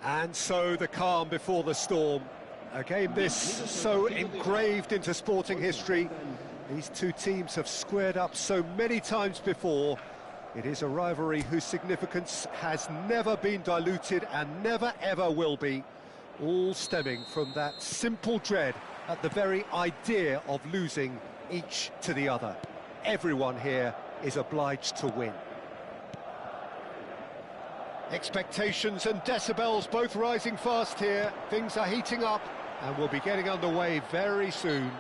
And so the calm before the storm. A game this so engraved into sporting history. These two teams have squared up so many times before. It is a rivalry whose significance has never been diluted and never ever will be. All stemming from that simple dread at the very idea of losing each to the other. Everyone here is obliged to win. Expectations and decibels both rising fast here. Things are heating up and we'll be getting underway very soon.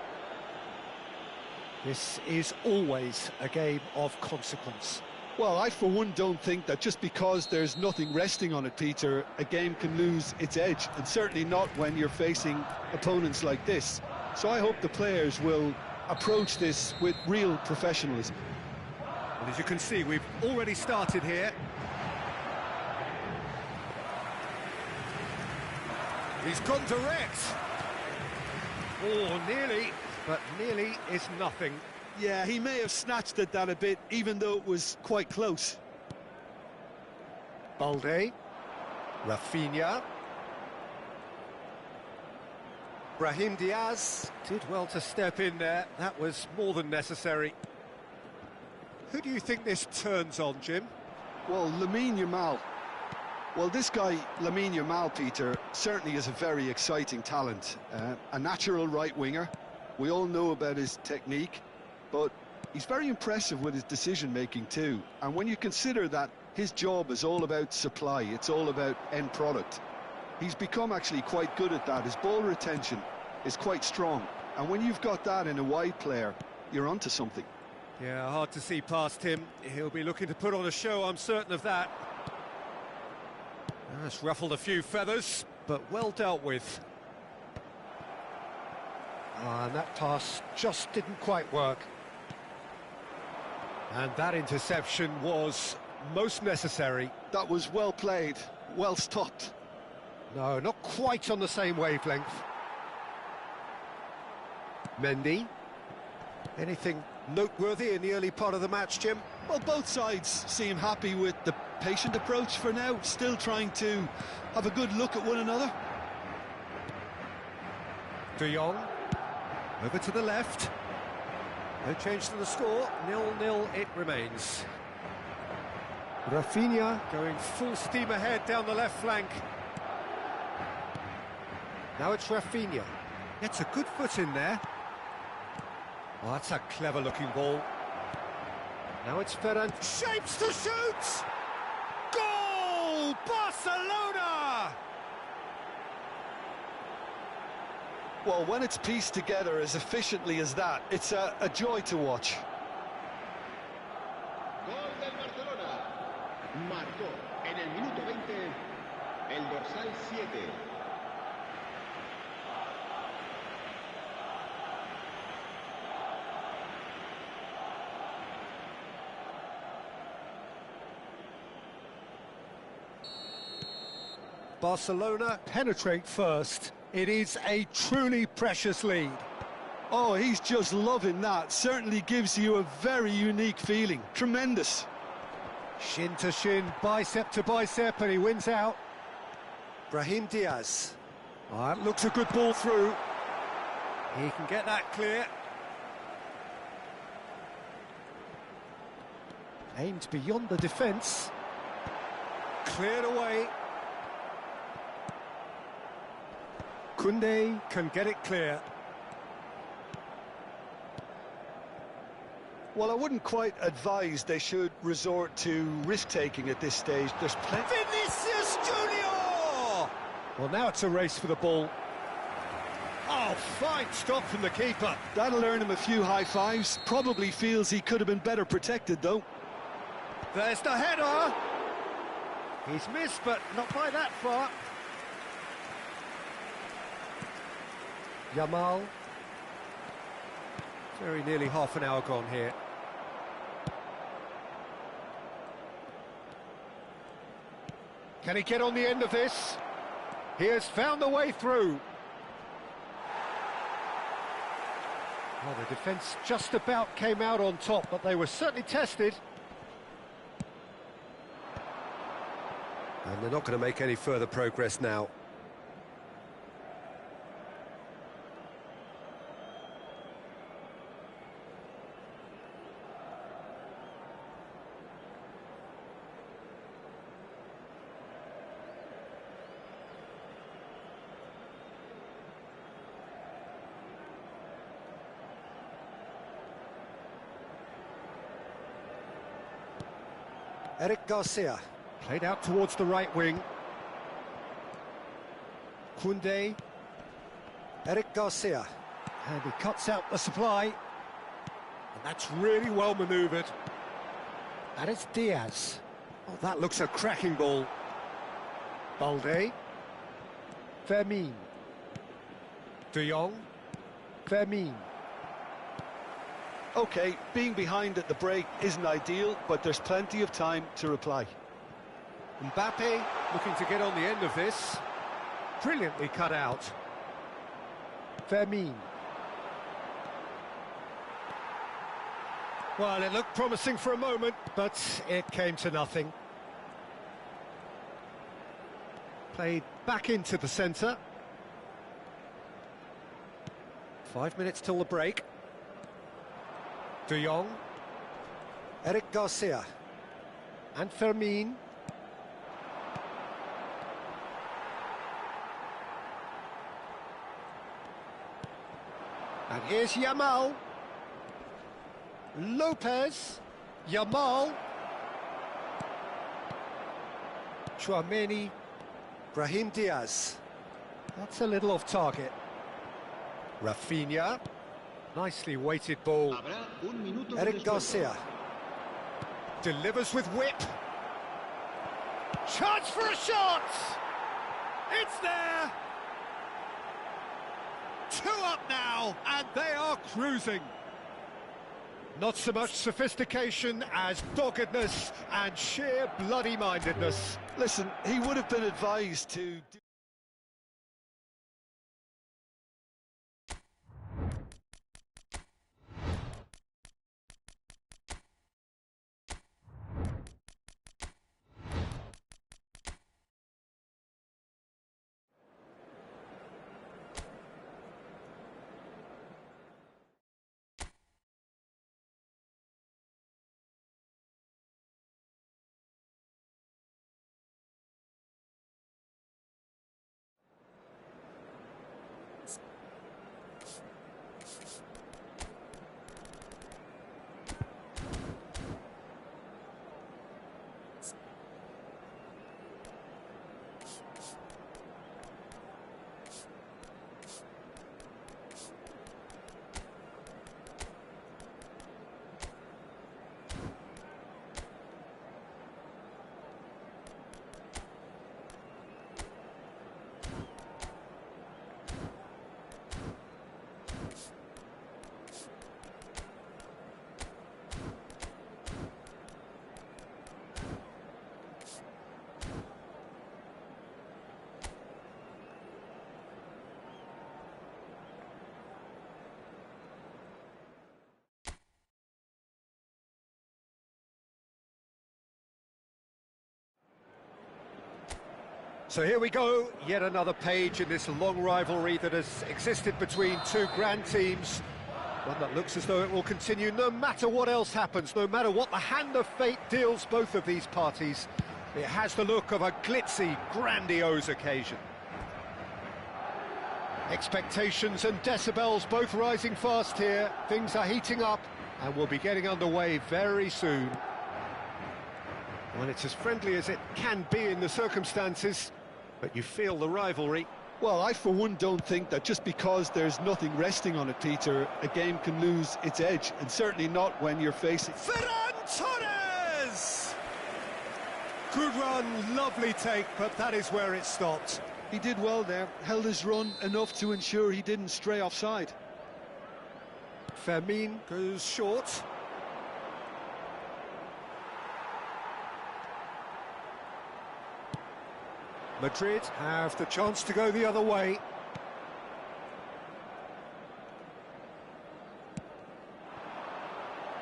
This is always a game of consequence. Well, I for one don't think that just because there's nothing resting on it, Peter, a game can lose its edge, and certainly not when you're facing opponents like this. So I hope the players will approach this with real professionalism. And as you can see, we've already started here. He's gone direct. Oh, nearly, but nearly is nothing. Yeah, he may have snatched at that a bit, even though it was quite close. Balde. Rafinha. Brahim Diaz did well to step in there. That was more than necessary. Who do you think this turns on, Jim? Well, Lamine Yamal. Well, this guy, Lamine Yamal, Peter, certainly is a very exciting talent. A natural right winger. We all know about his technique, but he's very impressive with his decision-making too. And when you consider that his job is all about supply, it's all about end product, he's become actually quite good at that. His ball retention is quite strong. And when you've got that in a wide player, you're onto something. Yeah, hard to see past him. He'll be looking to put on a show, I'm certain of that. That's ruffled a few feathers, but well dealt with. And that pass just didn't quite work. And that interception was most necessary. That was well played, well stopped. No, not quite on the same wavelength. Mendy. Anything noteworthy in the early part of the match, Jim? Well, both sides seem happy with the patient approach for now, still trying to have a good look at one another. De Jong. Over to the left. No change to the score. 0-0 it remains. Rafinha going full steam ahead down the left flank. Now it's Rafinha. Gets a good foot in there. Oh, that's a clever-looking ball. Now it's Ferran. Shapes to shoot! Goal! Barcelona! Well, when it's pieced together as efficiently as that, it's a joy to watch. Gol del Barcelona. Marcó en el minuto 20 el dorsal 7. Barcelona penetrate first. It is a truly precious lead. Oh, he's just loving that. Certainly gives you a very unique feeling. Tremendous. Shin to shin, bicep to bicep, and he wins out. Brahim Diaz. Oh, that looks a good ball through. He can get that clear. Aimed beyond the defence. Cleared away. Koundé can get it clear. Well, I wouldn't quite advise they should resort to risk-taking at this stage. There's plenty... Vinicius Junior! Well, now it's a race for the ball. Oh, fine stop from the keeper. That'll earn him a few high fives. Probably feels he could have been better protected, though. There's the header. He's missed, but not by that far. Yamal. Very nearly half an hour gone here. Can he get on the end of this? He has found the way through. Well, the defence just about came out on top, but they were certainly tested. And they're not going to make any further progress now. Eric Garcia. Played out towards the right wing. Koundé. Eric Garcia. And he cuts out the supply. And that's really well manoeuvred. And it's Diaz. Oh, that looks a cracking ball. Balde. Fermin. De Jong. Fermin. OK, being behind at the break isn't ideal, but there's plenty of time to reply. Mbappe looking to get on the end of this. Brilliantly cut out. Fermin. Well, it looked promising for a moment, but it came to nothing. Played back into the centre. 5 minutes till the break. De Jong. Eric Garcia. And Fermin. And here's Yamal. Lopez. Yamal. Chouameni. Brahim Diaz. That's a little off target. Rafinha. Nicely weighted ball. Eric Garcia. Delivers with whip. Chance for a shot! It's there! 2 up now, and they are cruising. Not so much sophistication as doggedness and sheer bloody-mindedness. Listen, he would have been advised to... So here we go, yet another page in this long rivalry that has existed between two grand teams. One that looks as though it will continue no matter what else happens, no matter what the hand of fate deals both of these parties. It has the look of a glitzy, grandiose occasion. Expectations and decibels both rising fast here. Things are heating up and will be getting underway very soon. Well, it's as friendly as it can be in the circumstances, but you feel the rivalry. Well, I for one don't think that just because there's nothing resting on it, Peter, a game can lose its edge, and certainly not when you're facing... Ferran Torres! Good run, lovely take, but that is where it stopped. He did well there, held his run enough to ensure he didn't stray offside. Fermin goes short. Madrid have the chance to go the other way.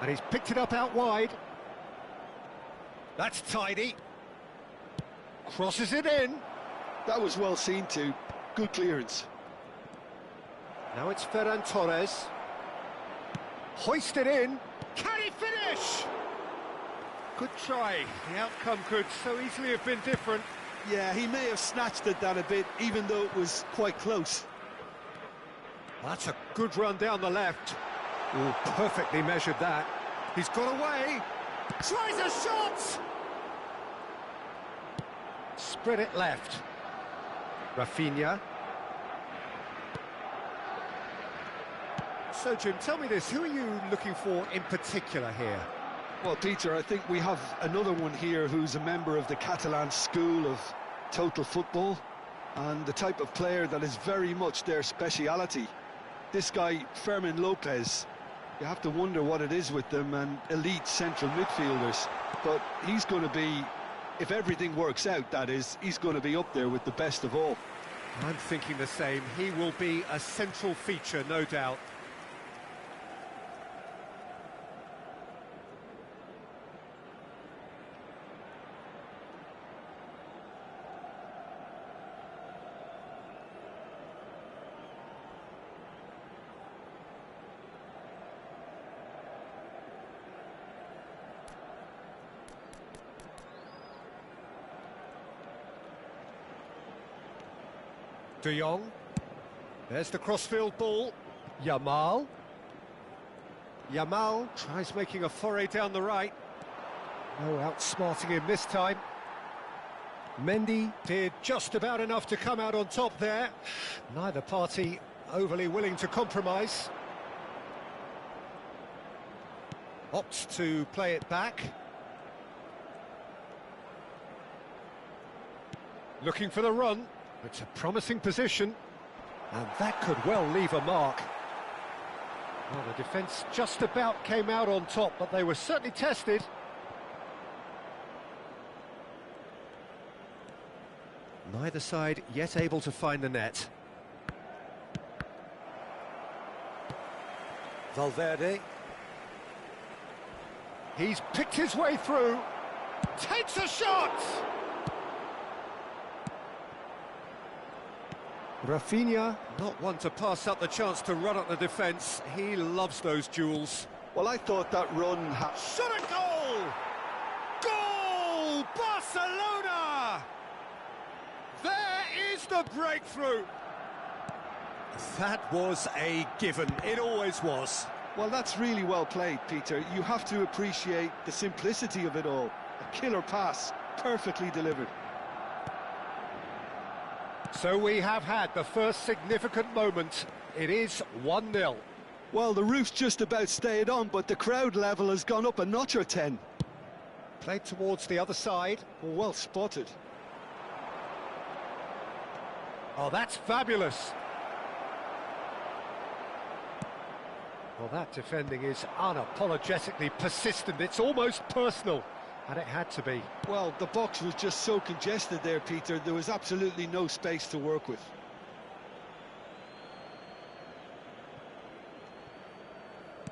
And he's picked it up out wide. That's tidy. Crosses it in. That was well seen too. Good clearance. Now it's Ferran Torres. Hoisted in. Can he finish? Good try. The outcome could so easily have been different. Yeah, he may have snatched at that a bit, even though it was quite close. That's a good run down the left. Oh, perfectly measured that. He's got away. Tries a shot! Spread it left. Rafinha. So, Jim, tell me this, who are you looking for in particular here? Well, Peter, I think we have another one here who's a member of the Catalan school of total football, and the type of player that is very much their speciality. This guy, Fermin Lopez, you have to wonder what it is with them and elite central midfielders. But he's going to be, if everything works out, that is, he's going to be up there with the best of all. I'm thinking the same. He will be a central feature, no doubt. De Jong. There's the crossfield ball. Yamal. Yamal tries making a foray down the right. No outsmarting him this time. Mendy did just about enough to come out on top there. Neither party overly willing to compromise. Opts to play it back. Looking for the run. It's a promising position, and that could well leave a mark. Well, the defence just about came out on top, but they were certainly tested. Neither side yet able to find the net. Valverde. He's picked his way through. Takes a shot! Rafinha, not one to pass up the chance to run at the defence. He loves those duels. Well, I thought that run had... Shot a goal! Goal! Barcelona! There is the breakthrough. That was a given. It always was. Well, that's really well played, Peter. You have to appreciate the simplicity of it all. A killer pass, perfectly delivered. So we have had the first significant moment. It is 1-0. Well, the roof's just about stayed on, but the crowd level has gone up a notch or 10. Played towards the other side. Well spotted. Oh, that's fabulous. Well, that defending is unapologetically persistent. It's almost personal. And it had to be. Well, the box was just so congested there, Peter. There was absolutely no space to work with.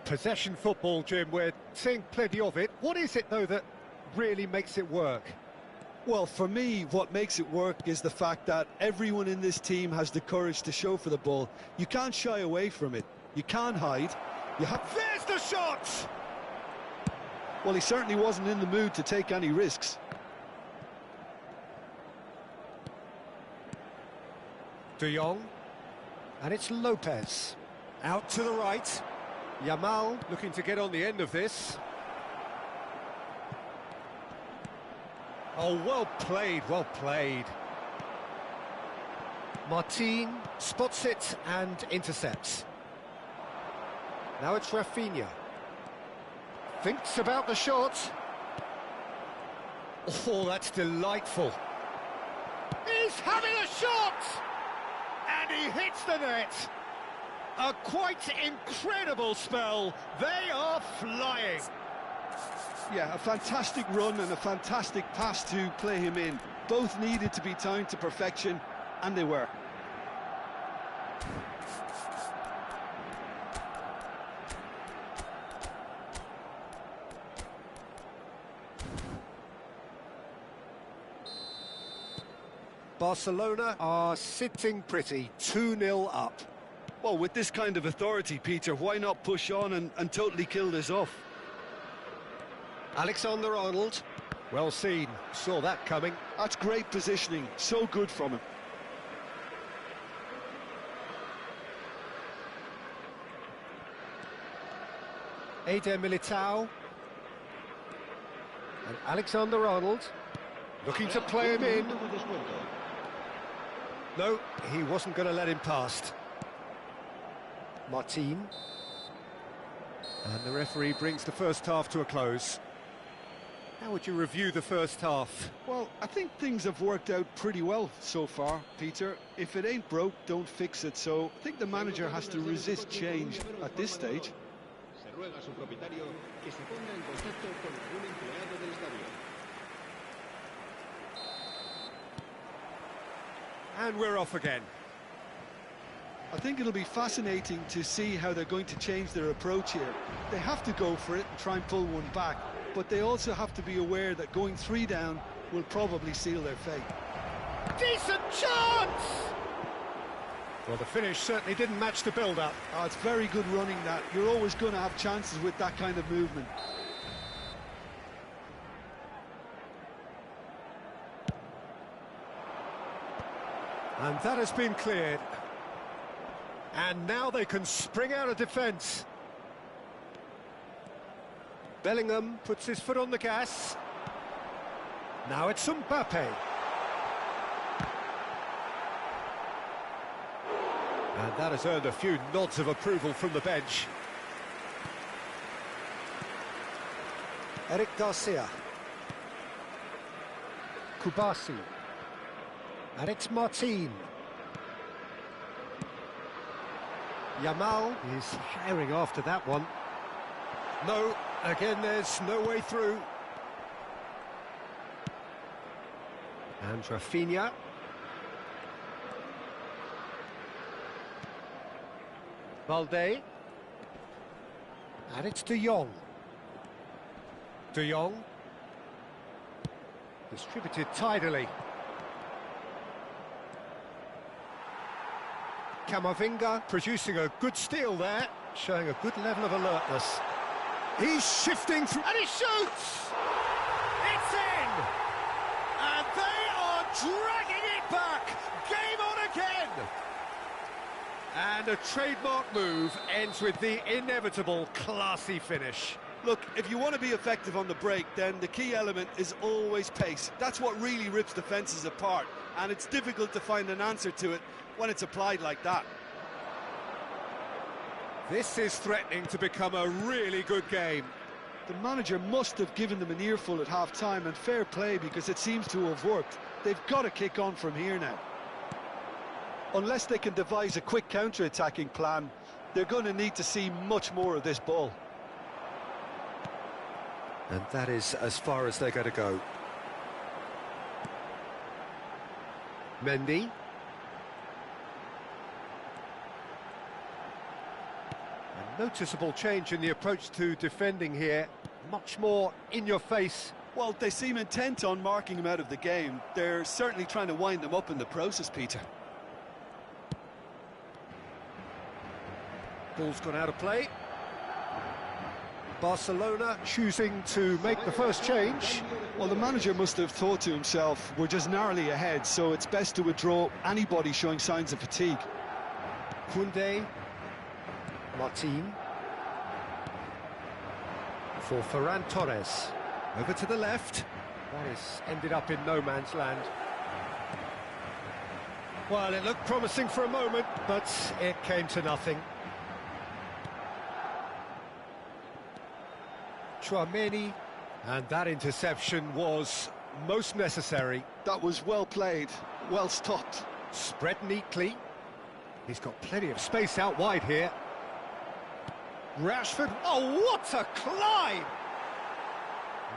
Possession football, Jim, we're seeing plenty of it. What is it, though, that really makes it work? Well, for me, what makes it work is the fact that everyone in this team has the courage to show for the ball. You can't shy away from it. You can't hide. You have... There's the shot! Well, he certainly wasn't in the mood to take any risks. De Jong. And it's Lopez. Out to the right. Yamal looking to get on the end of this. Oh, well played, well played. Martin spots it and intercepts. Now it's Rafinha. Thinks about the shot. Oh, that's delightful. He's having a shot! And he hits the net. A quite incredible spell. They are flying. Yeah, a fantastic run and a fantastic pass to play him in. Both needed to be timed to perfection, and they were. Barcelona are sitting pretty, 2-0 up. Well, with this kind of authority, Peter, why not push on and totally kill this off? Alexander-Arnold, well seen, saw that coming. That's great positioning, so good from him. Eder Militao. And Alexander-Arnold, looking to play him in. No, he wasn't going to let him past. Martin. And the referee brings the first half to a close. How would you review the first half? Well, I think things have worked out pretty well so far, Peter. If it ain't broke, don't fix it. So I think the manager has to resist change at this stage. And we're off again. I think it'll be fascinating to see how they're going to change their approach here. They have to go for it and try and pull one back, but they also have to be aware that going 3 down will probably seal their fate. Decent chance! Well, the finish certainly didn't match the build-up. Oh, it's very good running, that. You're always going to have chances with that kind of movement. And that has been cleared. And now they can spring out of defence. Bellingham puts his foot on the gas. Now it's Mbappe. And that has earned a few nods of approval from the bench. Eric Garcia. Kubasi. And it's Martin. Yamal is firing after that one. No, again there's no way through. And Rafinha. Valde. And it's De Jong. De Jong. Distributed tidily. Camavinga producing a good steal there, showing a good level of alertness. He's shifting through, and he shoots! It's in! And they are dragging it back! Game on again! And a trademark move ends with the inevitable classy finish. Look, if you want to be effective on the break, then the key element is always pace. That's what really rips defences apart, and it's difficult to find an answer to it when it's applied like that. This is threatening to become a really good game. The manager must have given them an earful at half-time, and fair play, because it seems to have worked. They've got to kick on from here now. Unless they can devise a quick counter-attacking plan, they're going to need to see much more of this ball. And that is as far as they're going to go. Mendy. A noticeable change in the approach to defending here. Much more in your face. Well, they seem intent on marking him out of the game. They're certainly trying to wind them up in the process, Peter. Ball's gone out of play. Barcelona choosing to make the first change. Well, the manager must have thought to himself, we're just narrowly ahead, so it's best to withdraw anybody showing signs of fatigue. Koundé. Martin. For Ferran Torres. Over to the left. That has ended up in no man's land. Well, it looked promising for a moment, but it came to nothing. Chouameni, and that interception was most necessary. That was well played, well stopped. Spread neatly. He's got plenty of space out wide here. Rashford, oh, what a climb!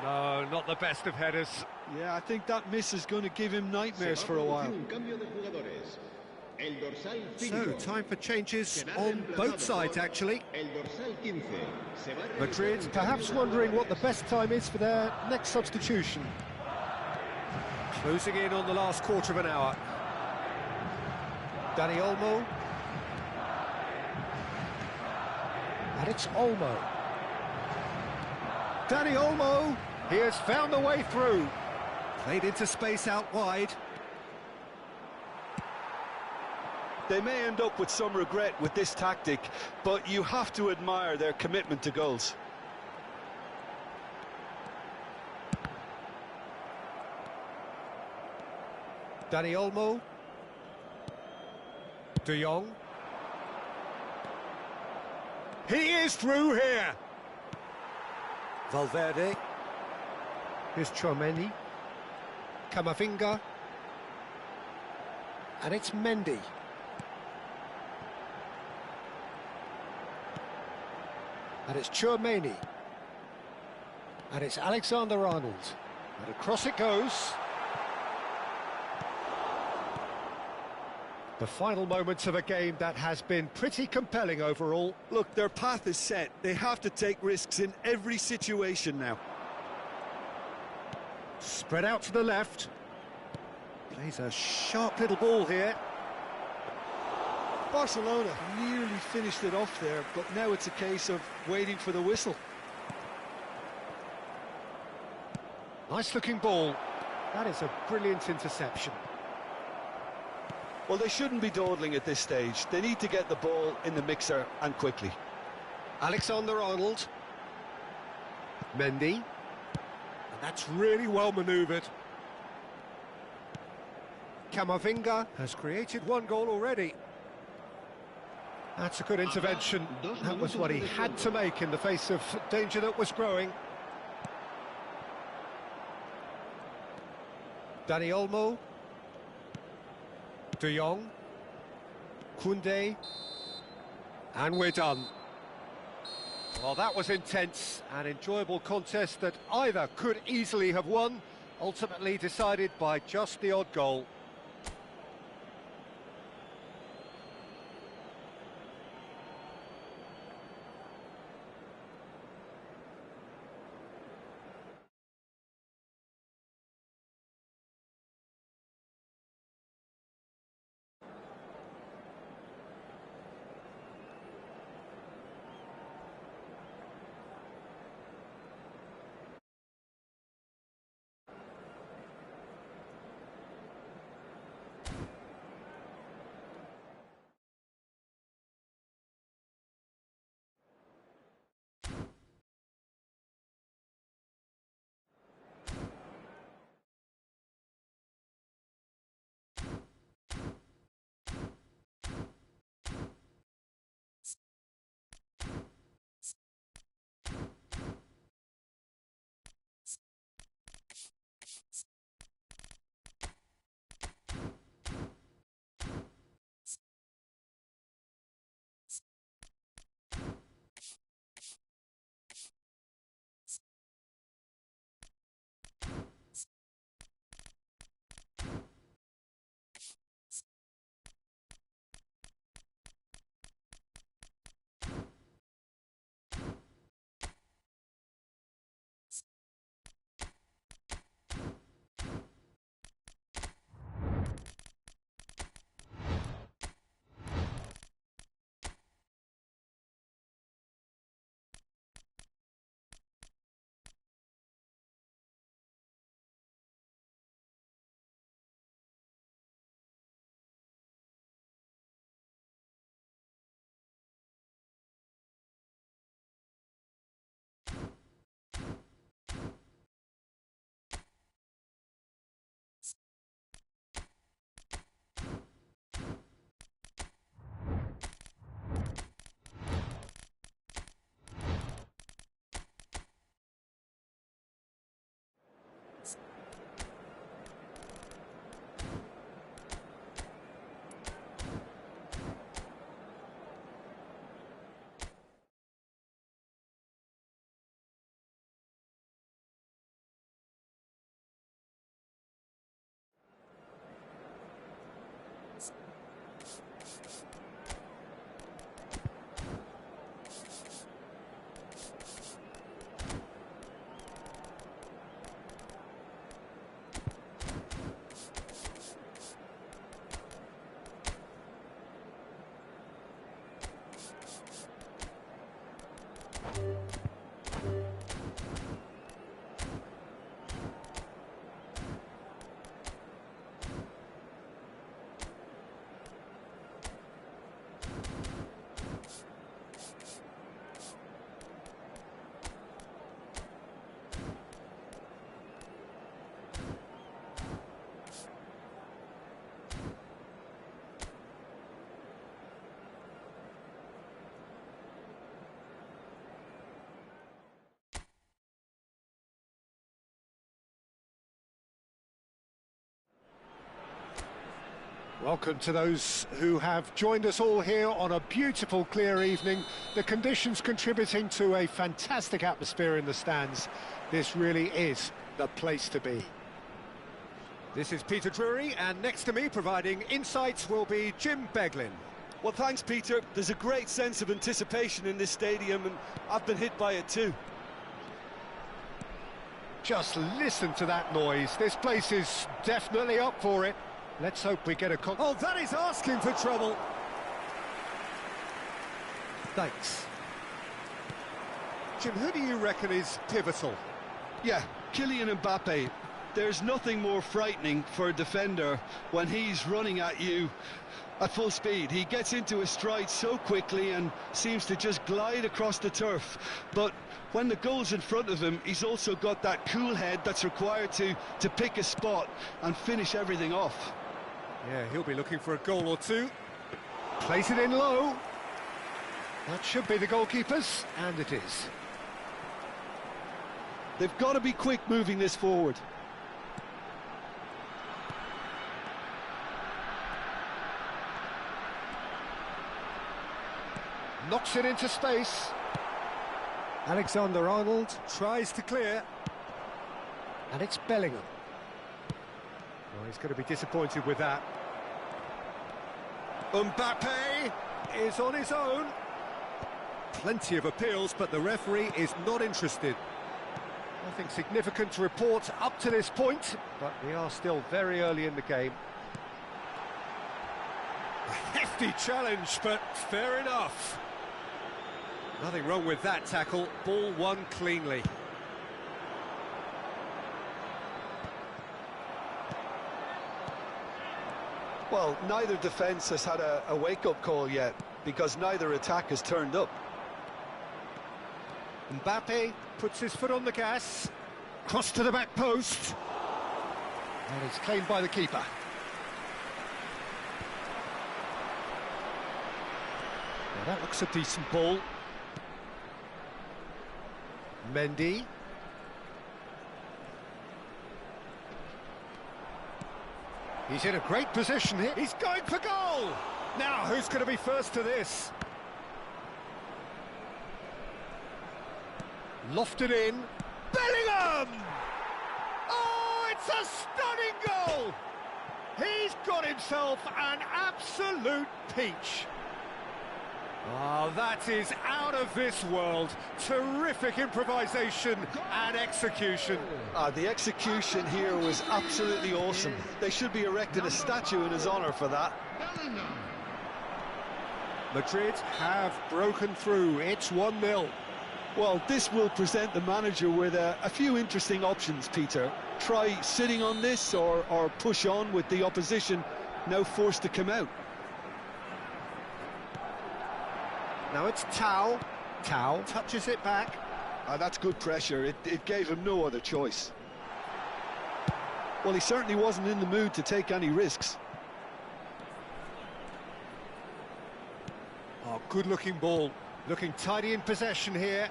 No, not the best of headers. Yeah, I think that miss is going to give him nightmares for a while. So, time for changes on both sides, actually. Madrid perhaps wondering what the best time is for their next substitution. Closing in on the last quarter of an hour. Dani Olmo. And it's Olmo. Dani Olmo, he has found the way through. Played into space out wide. They may end up with some regret with this tactic, but you have to admire their commitment to goals. Dani Olmo. De Jong. He is through here. Valverde. Here's Tchouaméni. Camavinga. And it's Mendy. And it's Tchouaméni. And it's Alexander-Arnold. And across it goes. The final moments of a game that has been pretty compelling overall. Look, their path is set. They have to take risks in every situation now. Spread out to the left. Plays a sharp little ball here. Barcelona nearly finished it off there, but now it's a case of waiting for the whistle. Nice looking ball. That is a brilliant interception. Well, they shouldn't be dawdling at this stage. They need to get the ball in the mixer and quickly. Alexander-Arnold. Mendy. And that's really well manoeuvred. Camavinga has created one goal already. That's a good intervention. That was what he had to make in the face of danger that was growing. Dani Olmo. De Jong. Koundé. And we're done. Well, that was intense and enjoyable contest that either could easily have won, ultimately decided by just the odd goal. Welcome to those who have joined us all here on a beautiful, clear evening. The conditions contributing to a fantastic atmosphere in the stands. This really is the place to be. This is Peter Drury, and next to me, providing insights, will be Jim Beglin. Well, thanks, Peter. There's a great sense of anticipation in this stadium, and I've been hit by it too. Just listen to that noise. This place is definitely up for it. Let's hope we get a... Oh, that is asking for trouble. Thanks. Jim, who do you reckon is pivotal? Yeah, Kylian Mbappe. There's nothing more frightening for a defender when he's running at you at full speed. He gets into his stride so quickly and seems to just glide across the turf. But when the goal's in front of him, he's also got that cool head that's required to pick a spot and finish everything off. Yeah, he'll be looking for a goal or two. Place it in low. That should be the goalkeeper's, and it is. They've got to be quick moving this forward. Knocks it into space. Alexander-Arnold tries to clear. And it's Bellingham. Oh, he's going to be disappointed with that. Mbappe is on his own. Plenty of appeals, but the referee is not interested. Nothing significant to report up to this point, but we are still very early in the game. A hefty challenge, but fair enough. Nothing wrong with that tackle. Ball won cleanly. Well, neither defence has had a wake-up call yet, because neither attack has turned up. Mbappe puts his foot on the gas. Cross to the back post. And it's claimed by the keeper. Well, that looks a decent ball. Mendy. He's in a great position here. He's going for goal! Now, who's going to be first to this? Lofted in. Bellingham! Oh, it's a stunning goal! He's got himself an absolute peach. Oh, that is out of this world. Terrific improvisation and execution. The execution here was absolutely awesome. They should be erecting a statue in his honour for that. Madrid have broken through. It's 1-0. Well, this will present the manager with a few interesting options, Peter. Try sitting on this or push on with the opposition now forced to come out. Now it's Tau. Tau touches it back. That's good pressure. It gave him no other choice. Well, he certainly wasn't in the mood to take any risks. Oh, good-looking ball. Looking tidy in possession here.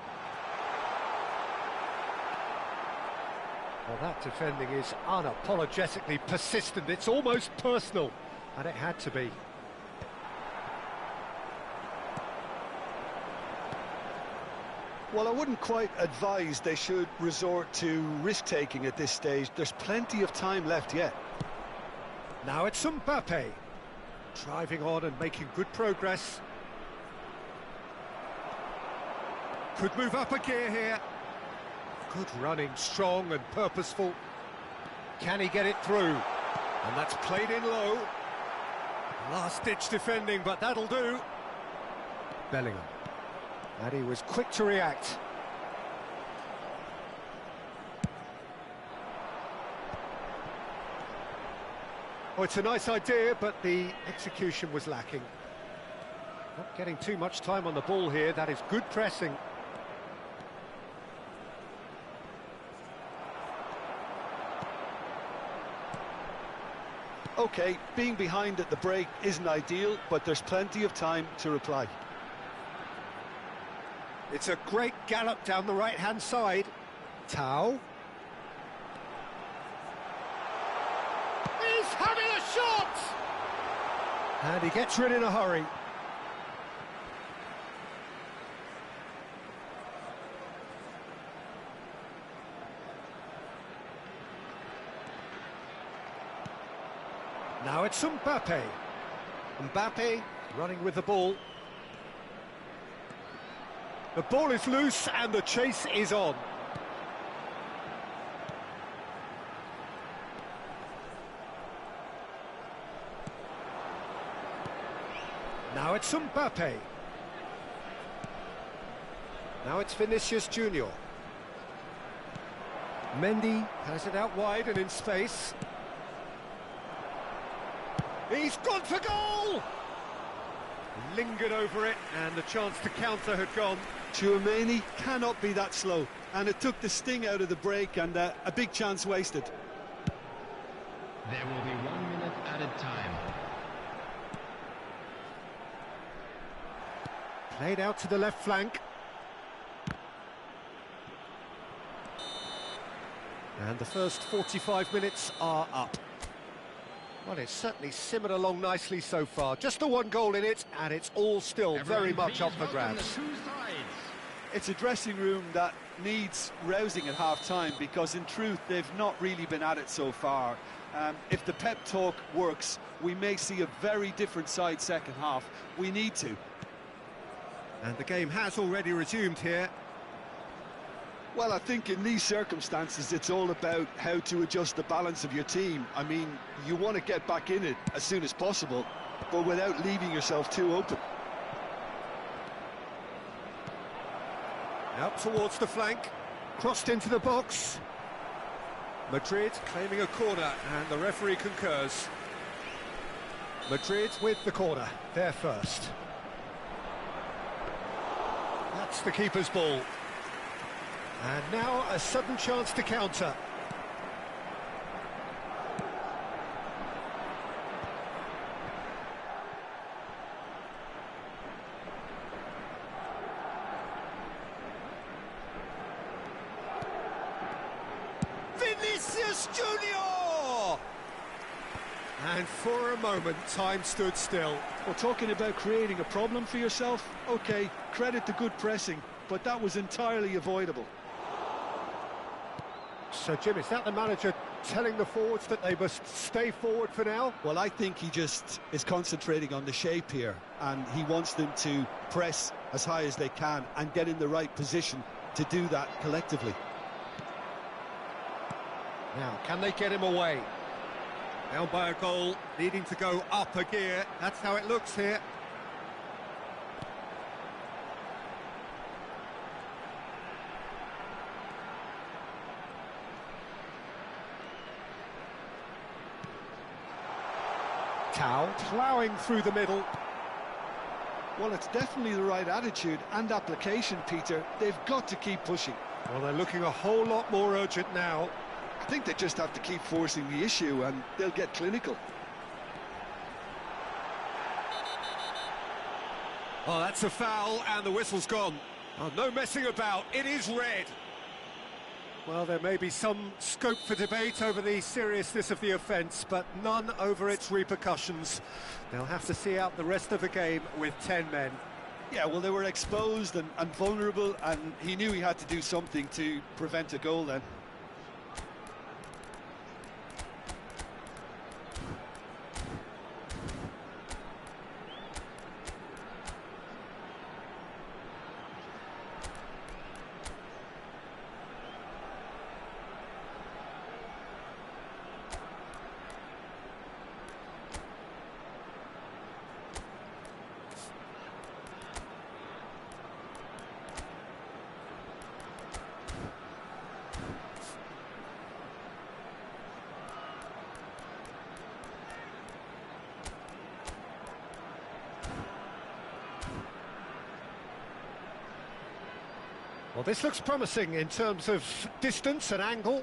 Well, that defending is unapologetically persistent. It's almost personal, and it had to be. Well, I wouldn't quite advise they should resort to risk-taking at this stage. There's plenty of time left yet. Now it's Mbappe. Driving on and making good progress. Could move up a gear here. Good running, strong and purposeful. Can he get it through? And that's played in low. Last-ditch defending, but that'll do. Bellingham. And he was quick to react. Oh, it's a nice idea, but the execution was lacking. Not getting too much time on the ball here. That is good pressing. OK, being behind at the break isn't ideal, but there's plenty of time to reply. It's a great gallop down the right-hand side. Tau. He's having a shot! And he gets rid in a hurry. Now it's Mbappe. Mbappe running with the ball. The ball is loose and the chase is on. Now it's Mbappe. Now it's Vinicius Junior. Mendy has it out wide and in space. He's gone for goal! Lingered over it, and the chance to counter had gone. Tchouaméni cannot be that slow, and it took the sting out of the break, and a big chance wasted. There will be 1 minute added time. Played out to the left flank. And the first 45 minutes are up. Well, it's certainly simmered along nicely so far. Just the one goal in it, and it's all still very much up for grabs. It's a dressing room that needs rousing at half-time, because in truth they've not really been at it so far. If the pep talk works, we may see a very different side second half. We need to. And the game has already resumed here. Well, I think in these circumstances it's all about how to adjust the balance of your team. I mean, you want to get back in it as soon as possible, but without leaving yourself too open. Out towards the flank, crossed into the box. Madrid claiming a corner, and the referee concurs. Madrid with the corner, they're first. That's the keeper's ball. And now a sudden chance to counter. Vinicius Junior! And for a moment, time stood still. Well, talking about creating a problem for yourself, okay, credit to good pressing, but that was entirely avoidable. So, Jim, is that the manager telling the forwards that they must stay forward for now? Well, I think he just is concentrating on the shape here, and he wants them to press as high as they can and get in the right position to do that collectively. Now, can they get him away? Held by a goal, needing to go up a gear. That's how it looks here. Tau ploughing through the middle. Well, it's definitely the right attitude and application, Peter. They've got to keep pushing. Well, they're looking a whole lot more urgent now. I think they just have to keep forcing the issue and they'll get clinical. Oh, that's a foul and the whistle's gone. Oh, no messing about, it is red. Well, there may be some scope for debate over the seriousness of the offence, but none over its repercussions. They'll have to see out the rest of the game with 10 men. Yeah, well, they were exposed and vulnerable, and he knew he had to do something to prevent a goal then. Well, this looks promising in terms of distance and angle.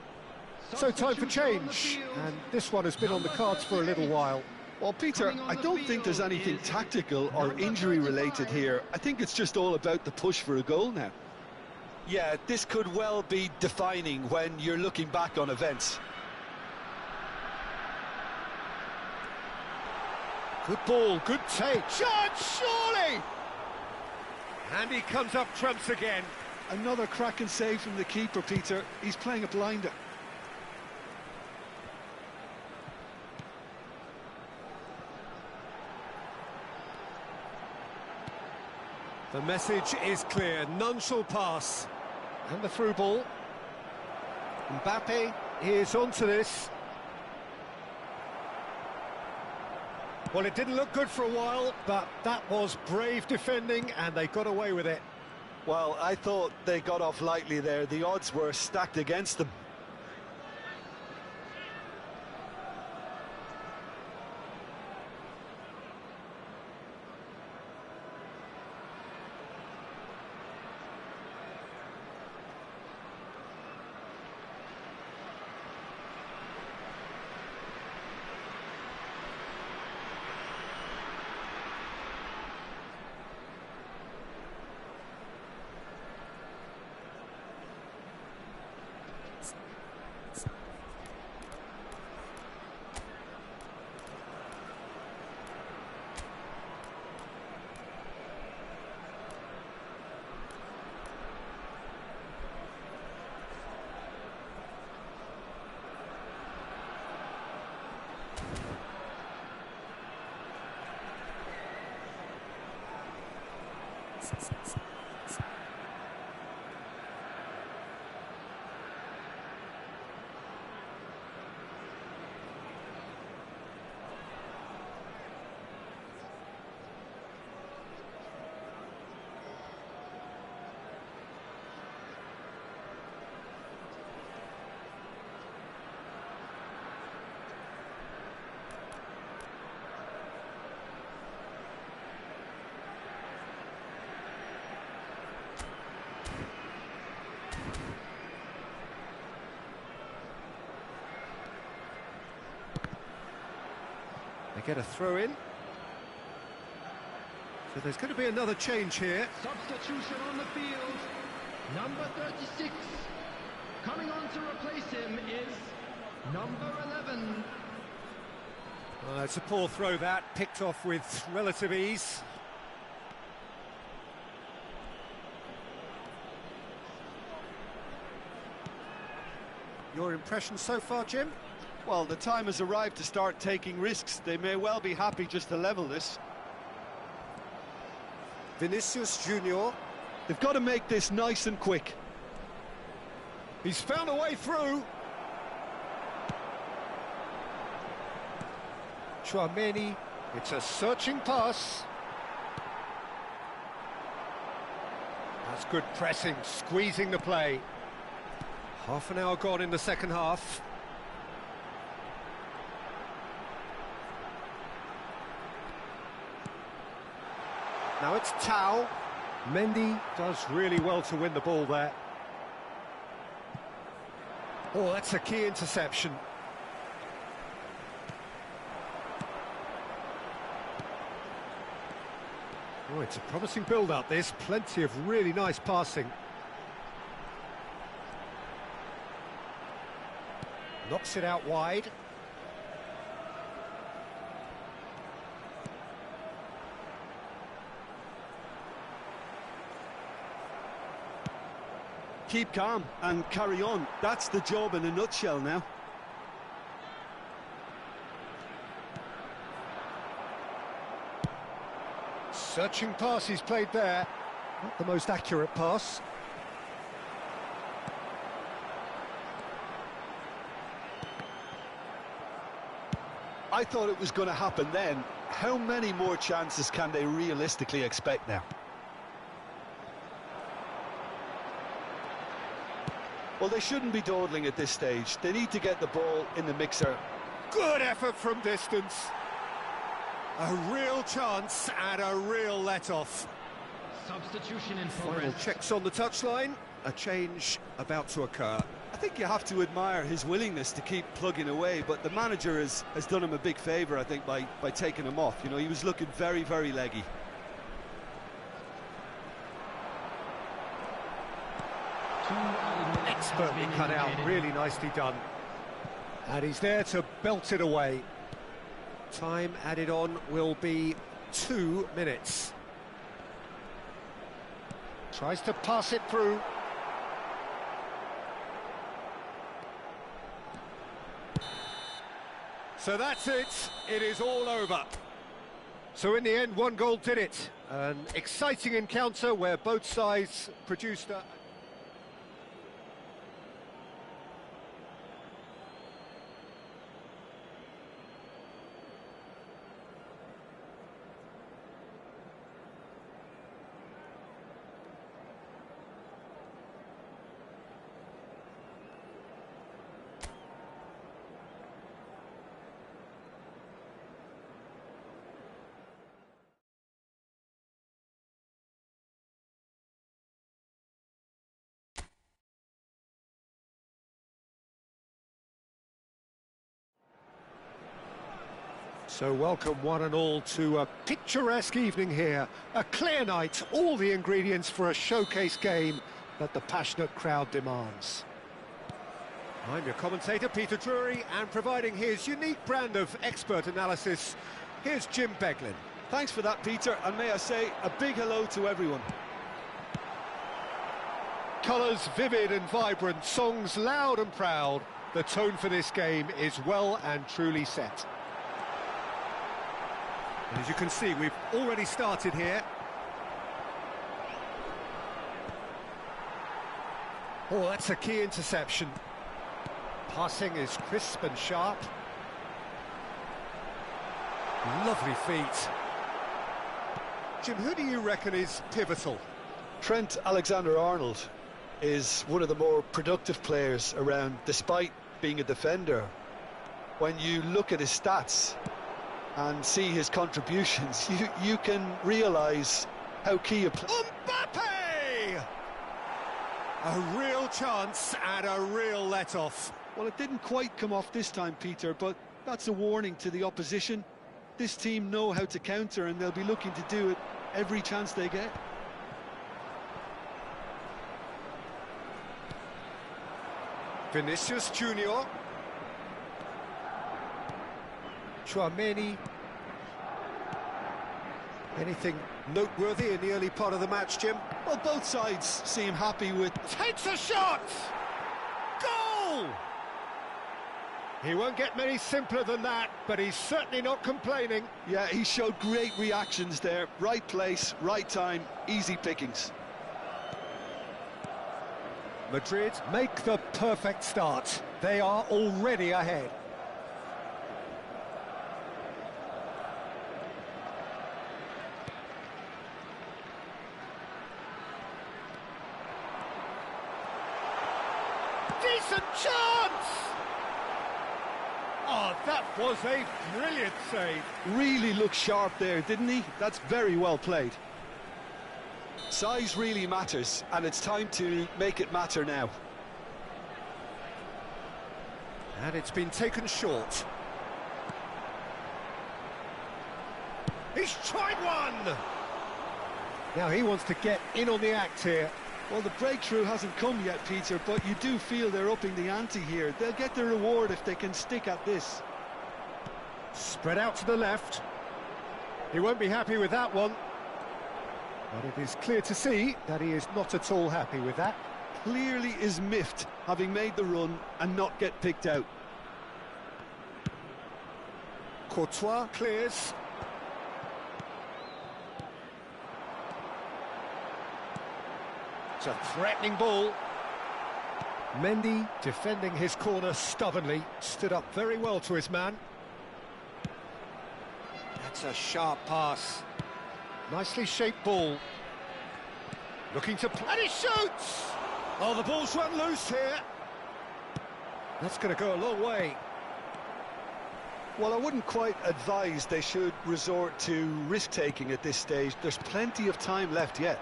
So time for change, and this one has been on the cards for a little while. Well, Peter, I don't think there's anything tactical or injury-related here. I think it's just all about the push for a goal now. Yeah, this could well be defining when you're looking back on events. Good ball, good take. Chance, surely! And he comes up trumps again. Another cracking save from the keeper, Peter. He's playing a blinder. The message is clear, none shall pass. And the through ball. Mbappe is onto this. Well, it didn't look good for a while, but that was brave defending, and they got away with it. Well, I thought they got off lightly there. The odds were stacked against them. They get a throw in. So there's going to be another change here. Substitution on the field. Number 36. Coming on to replace him is number 11. It's a poor throw that, picked off with relative ease. Your impression so far, Jim? Well, the time has arrived to start taking risks. They may well be happy just to level this. Vinicius Junior. They've got to make this nice and quick. He's found a way through. Chouameni. It's a searching pass. That's good pressing, squeezing the play. Half an hour gone in the second half. Now it's Tau. Mendy does really well to win the ball there. Oh, that's a key interception. Oh, it's a promising build-up, this. Plenty of really nice passing. Knocks it out wide. Keep calm and carry on. That's the job in a nutshell now. Searching pass he's played there. Not the most accurate pass. I thought it was going to happen then. How many more chances can they realistically expect now? Well, they shouldn't be dawdling at this stage. They need to get the ball in the mixer. Good effort from distance. A real chance and a real let-off. Substitution in Final progress. checks on the touchline. A change about to occur. I think you have to admire his willingness to keep plugging away, but the manager has done him a big favour, I think, by taking him off. You know, he was looking very, very leggy. Expertly cut out, really nicely done. And he's there to belt it away. Time added on will be 2 minutes. Tries to pass it through. So that's it. It is all over. So in the end, 1 goal did it. An exciting encounter where both sides produced a... So welcome one and all to a picturesque evening here. A clear night, all the ingredients for a showcase game that the passionate crowd demands. I'm your commentator, Peter Drury, and providing his unique brand of expert analysis, here's Jim Beglin. Thanks for that, Peter, and may I say a big hello to everyone. Colours vivid and vibrant, songs loud and proud. The tone for this game is well and truly set. And as you can see, we've already started here. Oh, that's a key interception. Passing is crisp and sharp. Lovely feet. Jim, who do you reckon is pivotal? Trent Alexander-Arnold is one of the more productive players around, despite being a defender. When you look at his stats and see his contributions, you can realise how key a player... Mbappe! A real chance and a real let-off. Well, it didn't quite come off this time, Peter, but that's a warning to the opposition. This team know how to counter, and they'll be looking to do it every chance they get. Vinicius Junior. Chouameni. Anything noteworthy in the early part of the match, Jim? Well, both sides seem happy with... Takes a shot! Goal! He won't get many simpler than that, but he's certainly not complaining. Yeah, he showed great reactions there. Right place, right time, easy pickings. Madrid make the perfect start. They are already ahead. Decent chance! Oh, that was a brilliant save. Really looked sharp there, didn't he? That's very well played. Size really matters, and it's time to make it matter now. And it's been taken short. He's tried one! Now he wants to get in on the act here. Well, the breakthrough hasn't come yet, Peter, but you do feel they're upping the ante here. They'll get the reward if they can stick at this. Spread out to the left. He won't be happy with that one. But it is clear to see that he is not at all happy with that. Clearly is miffed, having made the run and not get picked out. Courtois clears. It's a threatening ball. Mendy, defending his corner stubbornly, stood up very well to his man. That's a sharp pass. Nicely shaped ball. Looking to play, and he shoots! Oh, the ball's run loose here. That's going to go a long way. Well, I wouldn't quite advise they should resort to risk-taking at this stage. There's plenty of time left yet.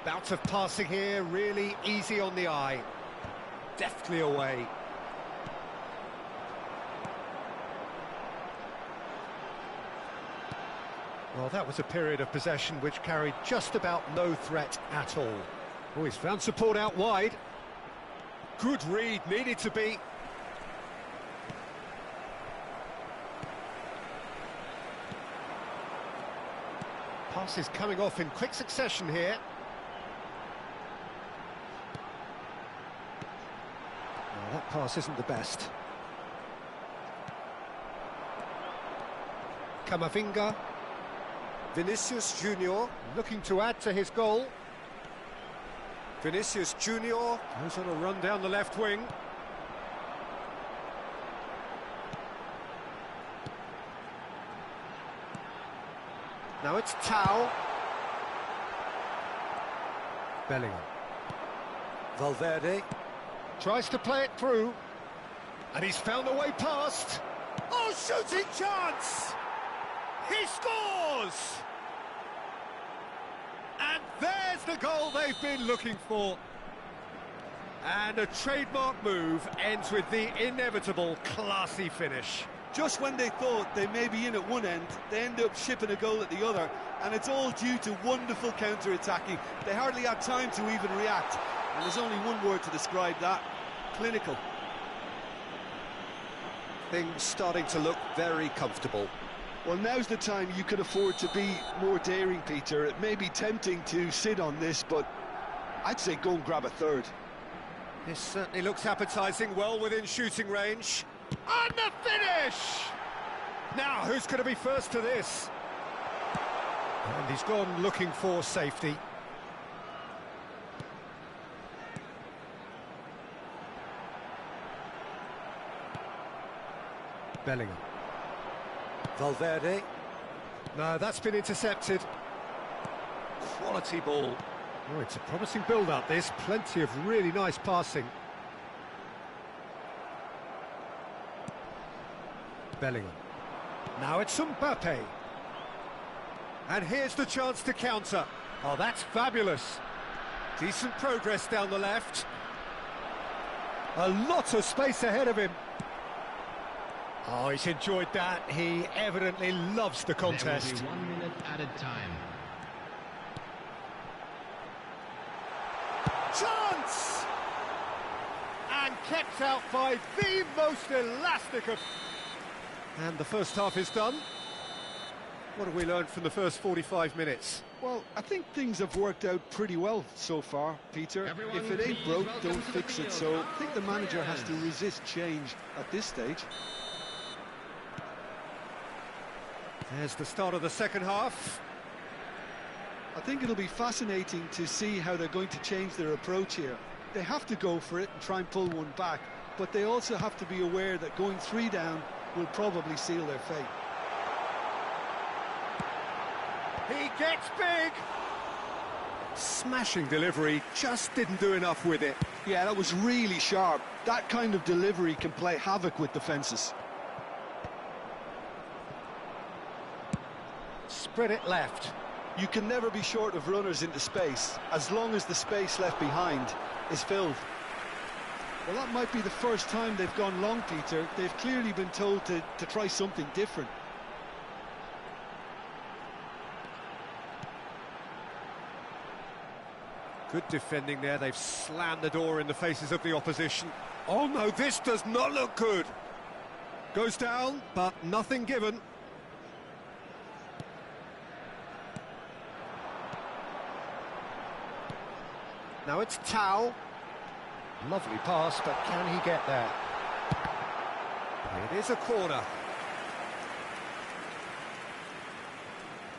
Bout of passing here, really easy on the eye. Deftly away. Well, that was a period of possession which carried just about no threat at all. Oh, he's found support out wide. Good read, needed to be. Passes coming off in quick succession here. Well, that pass isn't the best. Camavinga. Vinicius Junior looking to add to his goal. Vinicius Junior goes on a run down the left wing. Now it's Tau. Bellingham. Valverde tries to play it through, and he's found a way past. Oh, shooting chance! He scores! And there's the goal they've been looking for. And a trademark move ends with the inevitable classy finish. Just when they thought they may be in at one end, they end up shipping a goal at the other, and it's all due to wonderful counter-attacking. They hardly had time to even react, and there's only one word to describe that: clinical. Things starting to look very comfortable. Well, now's the time you could afford to be more daring, Peter. It may be tempting to sit on this, but I'd say go and grab a third. This certainly looks appetising, well within shooting range. And the finish! Now, who's going to be first to this? And he's gone looking for safety. Bellingham. Valverde. No, that's been intercepted. Quality ball. Oh, it's a promising build-up, this. Plenty of really nice passing. Bellingham. Now it's Mbappe. And here's the chance to counter. Oh, that's fabulous. Decent progress down the left. A lot of space ahead of him. Oh, he's enjoyed that. He evidently loves the contest. There will be 1 minute added time. Chance! And kept out by the most elastic of... And the first half is done. What have we learned from the first 45 minutes? Well, I think things have worked out pretty well so far, Peter. Everyone If it ain't please broke, welcome don't to the fix it. field, So our I think the manager has to players. resist change at this stage. There's the start of the second half. I think it'll be fascinating to see how they're going to change their approach here. They have to go for it and try and pull one back, but they also have to be aware that going 3 down will probably seal their fate. He gets big! Smashing delivery, just didn't do enough with it. Yeah, that was really sharp. That kind of delivery can play havoc with defences. Spread it left. You can never be short of runners into space, as long as the space left behind is filled. Well, that might be the first time they've gone long, Peter. They've clearly been told to try something different. Good defending there. They've slammed the door in the faces of the opposition. Oh no, this does not look good. Goes down, but nothing given. Now it's Tau. Lovely pass, but can he get there? It is a corner.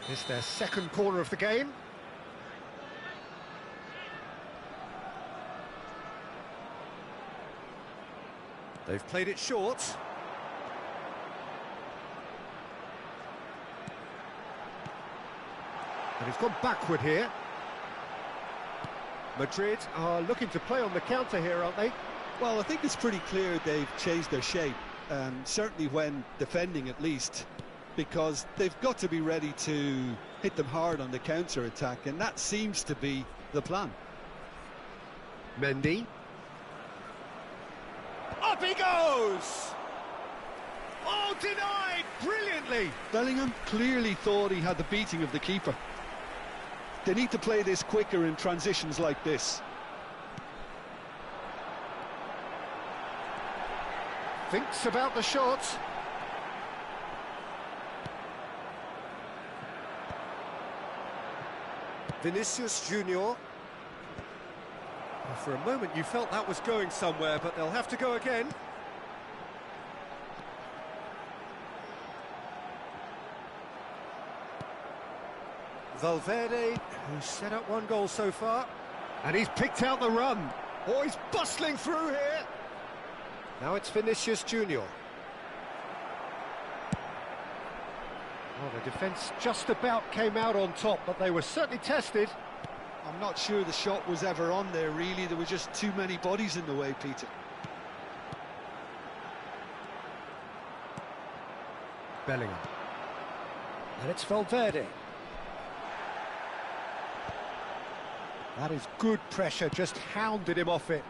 It's their second corner of the game. They've played it short. And he's gone backward here. Madrid are looking to play on the counter here, aren't they? Well, I think it's pretty clear they've changed their shape, certainly when defending at least, because they've got to be ready to hit them hard on the counter-attack, and that seems to be the plan. Mendy. Up he goes! Oh, denied brilliantly! Bellingham clearly thought he had the beating of the keeper. They need to play this quicker in transitions like this. Thinks about the shot. Vinicius Junior. For a moment you felt that was going somewhere, but they'll have to go again. Valverde, who's set up one goal so far, and he's picked out the run. Oh, he's bustling through here. Now it's Vinicius Junior. Oh, the defence just about came out on top, but they were certainly tested. I'm not sure the shot was ever on there, really. There were just too many bodies in the way, Peter. Bellingham. And it's Valverde. That is good pressure, just hounded him off it.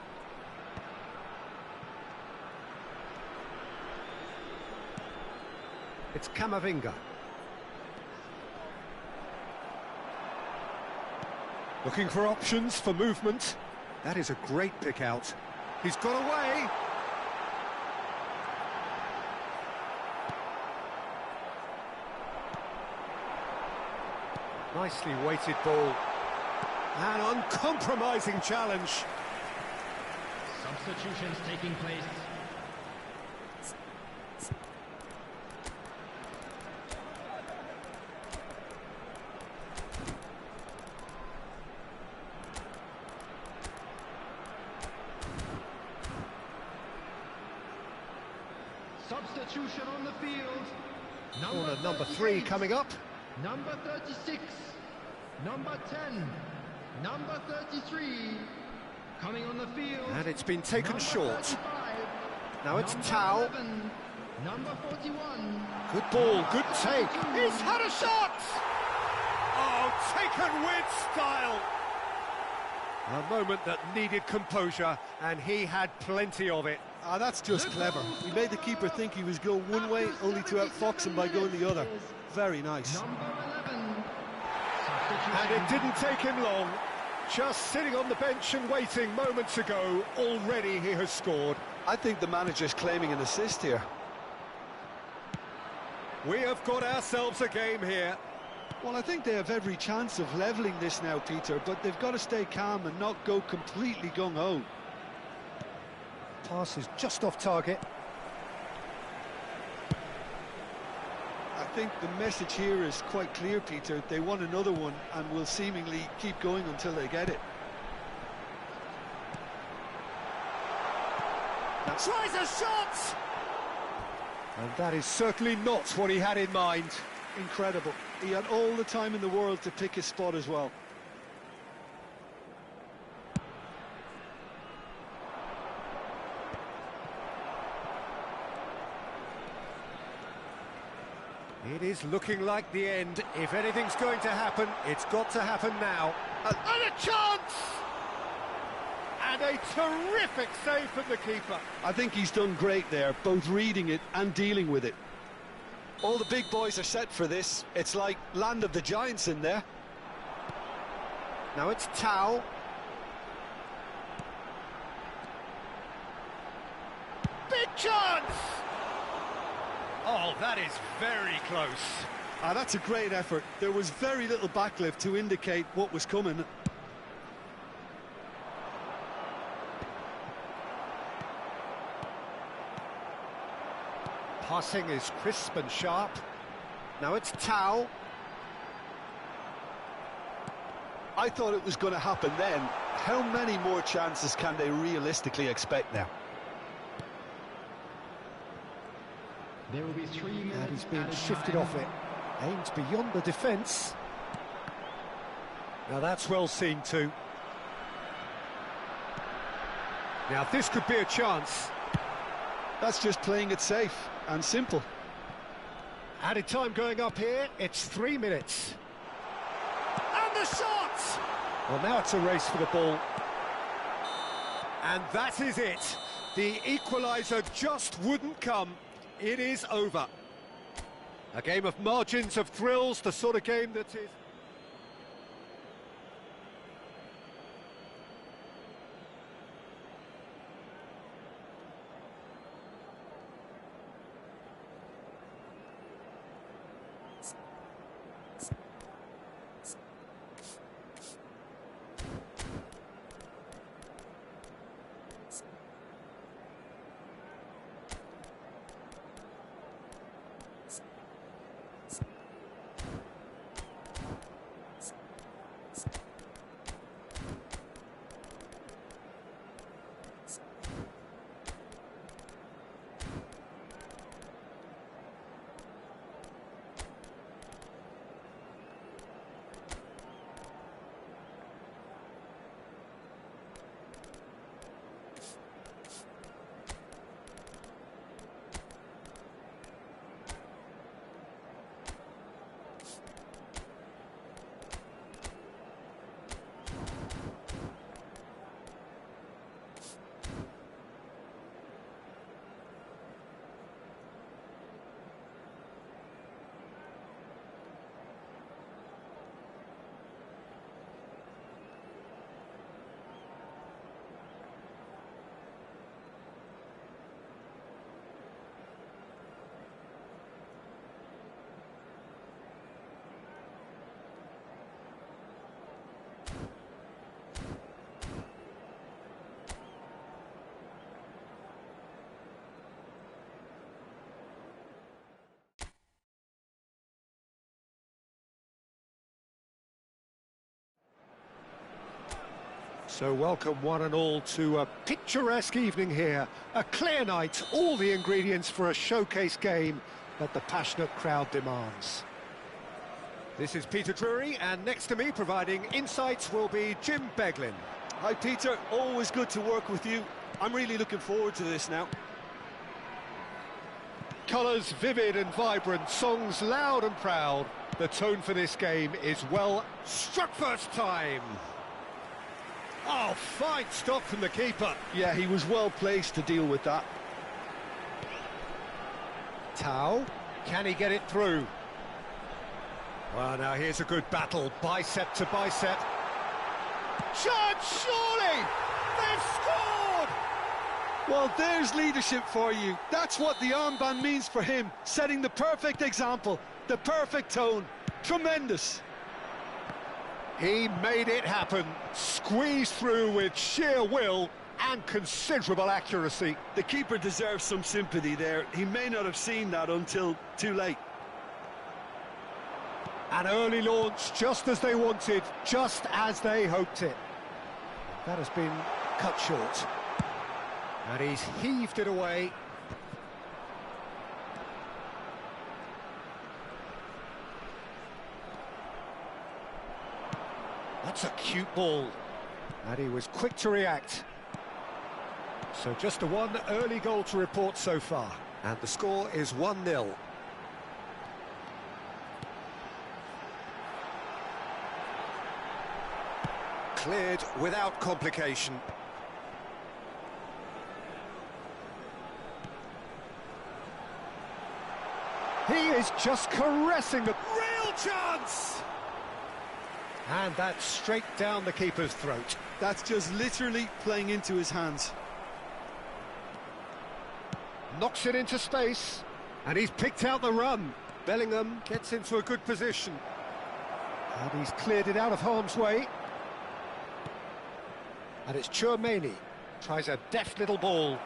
It's Camavinga. Looking for options for movement. That is a great pick out. He's got away. Nicely weighted ball. An uncompromising challenge. Substitutions taking place. Substitution on the field. Corner number 3 coming up. Number 36. Number 10. Number 33. Coming on the field. And it's been taken number short. 35. Now it's Number Tau. 11. Number 41. Good ball, good take. He's had a shot! Oh, taken with style. A moment that needed composure, and he had plenty of it. Ah, that's just clever. He made the keeper think he was going one way, only to outfox him by going the other. Very nice. Number 11. And it didn't take him long. Just sitting on the bench and waiting moments ago, already he has scored. I think the manager's claiming an assist here. We have got ourselves a game here. Well, I think they have every chance of levelling this now, Peter, but they've got to stay calm and not go completely gung-ho. Pass is just off target. I think the message here is quite clear, Peter. They want another one and will seemingly keep going until they get it. Tries a shot! And that is certainly not what he had in mind. Incredible. He had all the time in the world to pick his spot as well. It is looking like the end. If anything's going to happen, it's got to happen now. And a chance! And a terrific save from the keeper. I think he's done great there, both reading it and dealing with it. All the big boys are set for this. It's like land of the giants in there. Now it's Tau. Big chance! Oh, that is very close. Ah, that's a great effort. There was very little backlift to indicate what was coming. Passing is crisp and sharp. Now it's Tau. I thought it was going to happen then. How many more chances can they realistically expect now? There will be 3 minutes. And he's being added shifted time. off it. Aims beyond the defence. Now that's well seen too. Now this could be a chance. That's just playing it safe and simple. Added time going up here, it's 3 minutes. And the shot! Well, now it's a race for the ball. And that is it. The equaliser just wouldn't come. It is over. A game of margins, of thrills, the sort of game that is... So welcome one and all to a picturesque evening here. A clear night, all the ingredients for a showcase game that the passionate crowd demands. This is Peter Drury, and next to me providing insights will be Jim Beglin. Hi Peter, always good to work with you. I'm really looking forward to this now. Colours vivid and vibrant, songs loud and proud. The tone for this game is well struck first time. Oh, fine stop from the keeper. Yeah, he was well placed to deal with that. Tau, can he get it through? Well, now here's a good battle, bicep to bicep. Chance, surely! They've scored! Well, there's leadership for you. That's what the armband means for him, setting the perfect example, the perfect tone. Tremendous. He made it happen, squeezed through with sheer will and considerable accuracy. The keeper deserves some sympathy there. He may not have seen that until too late. An early launch, just as they wanted, just as they hoped it. That has been cut short. And he's heaved it away. That's a cute ball. And he was quick to react. So just the one early goal to report so far. And the score is 1-0. Cleared without complication. He is just caressing the real chance! And that's straight down the keeper's throat. That's just literally playing into his hands. Knocks it into space, and he's picked out the run. Bellingham gets into a good position. And he's cleared it out of harm's way. And it's Tchouaméni, tries a deft little ball.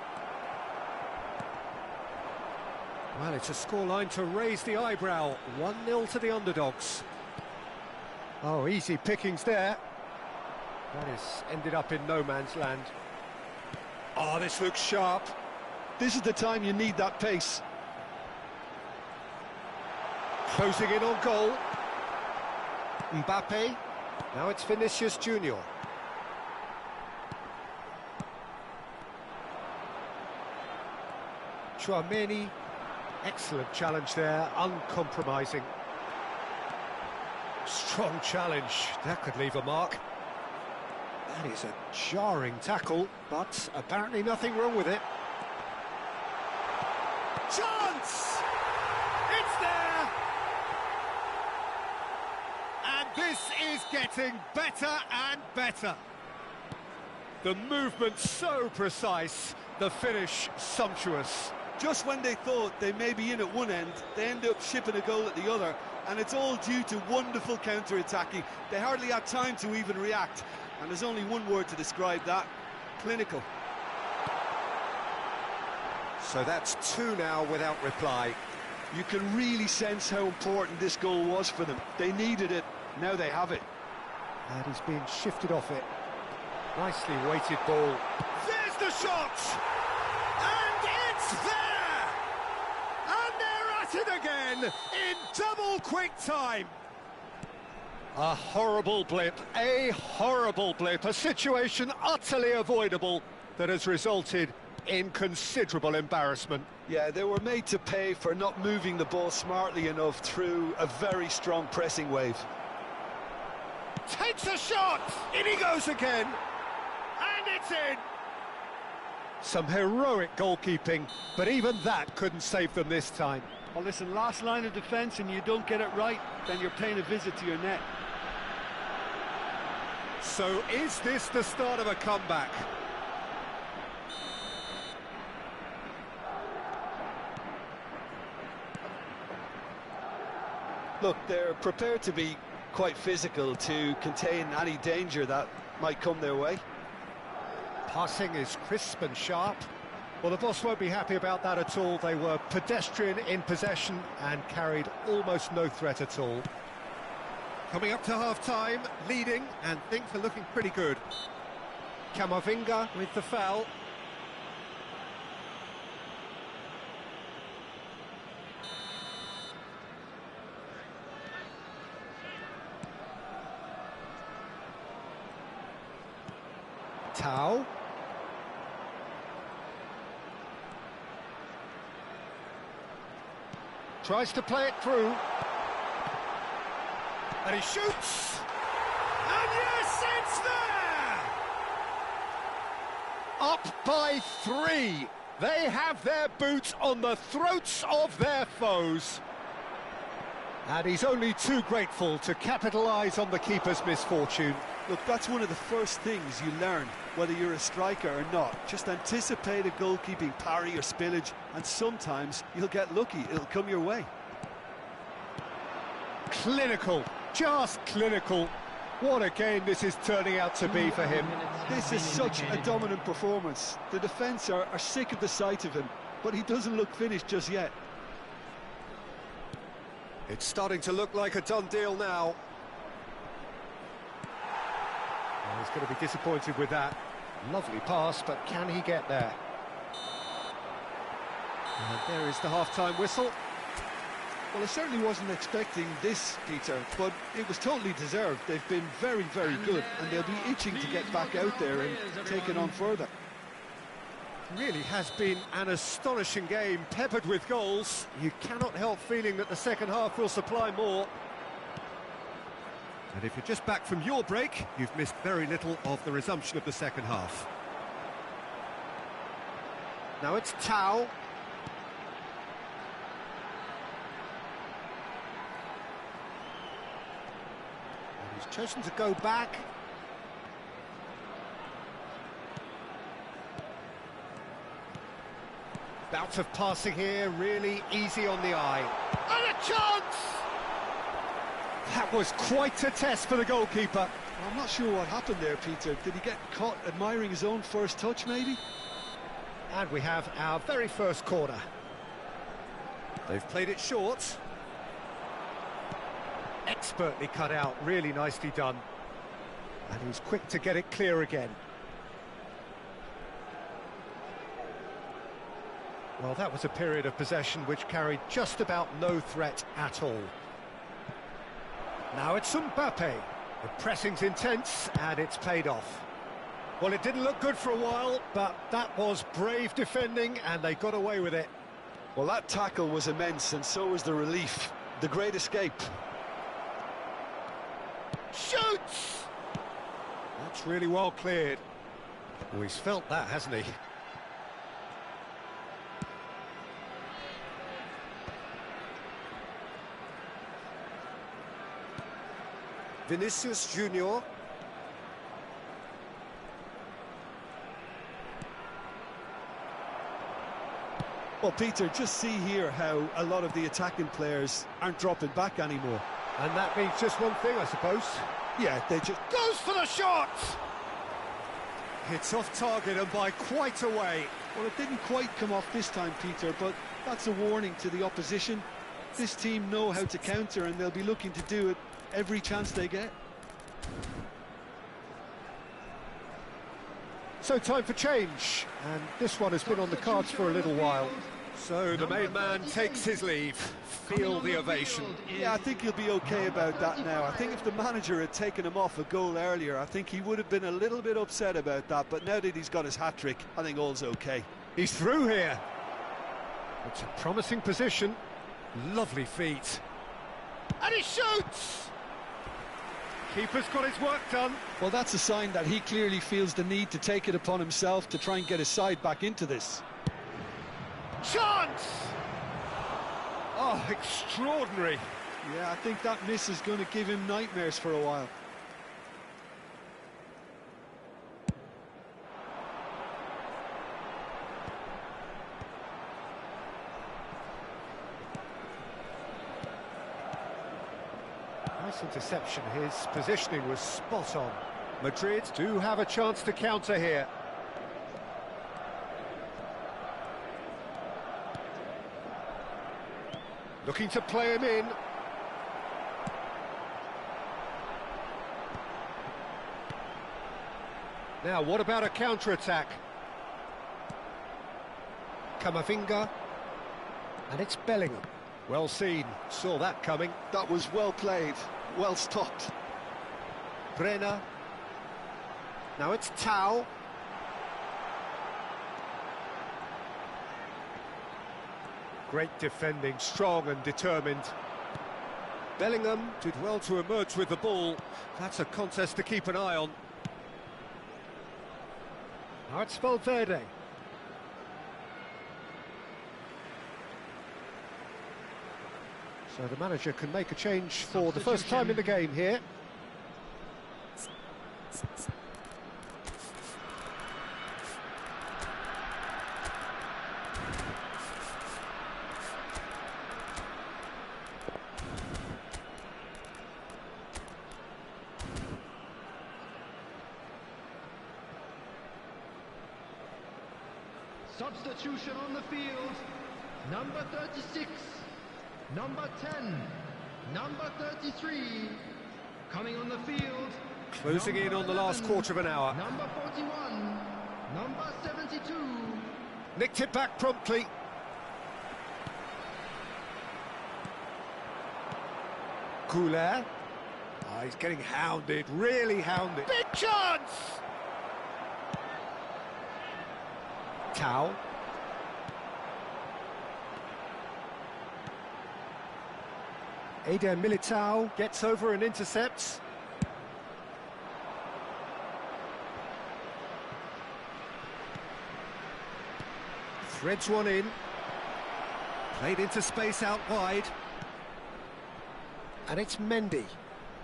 Well, it's a scoreline to raise the eyebrow. 1-0 to the underdogs. Oh, easy pickings there. That has ended up in no man's land. Oh, this looks sharp. This is the time you need that pace. Closing in on goal. Mbappe. Now it's Vinicius Junior. Tchouaméni. Excellent challenge there, uncompromising. Strong challenge, that could leave a mark. That is a jarring tackle, but apparently nothing wrong with it. Chance! It's there! And this is getting better and better. The movement so precise, the finish sumptuous. Just when they thought they may be in at one end, they end up shipping a goal at the other, and it's all due to wonderful counter-attacking. They hardly had time to even react, and there's only one word to describe that: clinical. So that's 2 now without reply. You can really sense how important this goal was for them. They needed it, now they have it. And he's being shifted off it. Nicely weighted ball. There's the shot! And it's there! And they're at it again in double quick time. A horrible blip, a situation utterly avoidable that has resulted in considerable embarrassment. Yeah, they were made to pay for not moving the ball smartly enough through a very strong pressing wave. Takes a shot! In he goes again! And it's in! Some heroic goalkeeping, but even that couldn't save them this time. Well, listen, last line of defence and you don't get it right, then you're paying a visit to your net. So is this the start of a comeback? Look, they're prepared to be quite physical to contain any danger that might come their way. Passing is crisp and sharp. Well, the boss won't be happy about that at all. They were pedestrian in possession and carried almost no threat at all. Coming up to half-time, leading, and things are looking pretty good. Camavinga with the foul. Tau. Tries to play it through. And he shoots! And yes, it's there! Up by 3. They have their boots on the throats of their foes. And he's only too grateful to capitalise on the keeper's misfortune. Look, that's one of the first things you learn, whether you're a striker or not. Just anticipate a goalkeeping parry or spillage, and sometimes you'll get lucky. It'll come your way. Clinical, just clinical. What a game this is turning out to be for him. This is such a dominant performance. The defence are sick of the sight of him, but he doesn't look finished just yet. It's starting to look like a done deal now. Oh, he's going to be disappointed with that. Lovely pass, but can he get there? And there is the half-time whistle. Well, I certainly wasn't expecting this, Peter, but it was totally deserved. They've been very, very good, and they'll be itching to get back out there and take it on further. Really has been an astonishing game, peppered with goals. You cannot help feeling that the second half will supply more. And if you're just back from your break, you've missed very little of the resumption of the second half. Now it's Tau. And he's chosen to go back. Bout of passing here, really easy on the eye. And a chance! That was quite a test for the goalkeeper. Well, I'm not sure what happened there, Peter. Did he get caught admiring his own first touch, maybe? And we have our very first corner. They've played it short. Expertly cut out, really nicely done. And he's quick to get it clear again. Well, that was a period of possession which carried just about no threat at all. Now it's Mbappe. The pressing's intense, and it's paid off. Well, it didn't look good for a while, but that was brave defending, and they got away with it. Well, that tackle was immense, and so was the relief. The great escape. Shoots! That's really well cleared. Oh, he's felt that, hasn't he? Vinicius Junior. Well, Peter, just see here how a lot of the attacking players aren't dropping back anymore. And that means just one thing, I suppose. Yeah, they just... Goes for the shot! It's off target and by quite a way. Well, it didn't quite come off this time, Peter, but that's a warning to the opposition. This team know how to counter, and they'll be looking to do it every chance they get. So time for change, and this one has been on the cards for a little while. So the main man takes his leave. Feel the ovation. Yeah, I think he'll be okay about that now. I think if the manager had taken him off a goal earlier, I think he would have been a little bit upset about that, but now that he's got his hat-trick, I think all's okay. He's through here. It's a promising position. Lovely feet. And he shoots! Keeper's got his work done. Well, that's a sign that he clearly feels the need to take it upon himself to try and get his side back into this. Chance! Oh, extraordinary. Yeah, I think that miss is going to give him nightmares for a while. Nice interception. His positioning was spot on. Madrid do have a chance to counter here. Looking to play him in. Now, what about a counter-attack? Camavinga, and it's Bellingham. Well seen, saw that coming. That was well played, well stopped. Brenner. Now it's Tau. Great defending, strong and determined. Bellingham did well to emerge with the ball. That's a contest to keep an eye on. Now it's Valverde. So the manager can make a change for the first time in the game here. Substitution on the field. Number 36, number 10, number 33. Coming on the field. Closing in on the last quarter of an hour. Number 41, number 72. Nicked it back promptly. Goulet. Oh, he's getting hounded, really hounded. Big chance! Tau. Eder Militao gets over and intercepts. Threads one in. Played into space out wide. And it's Mendy.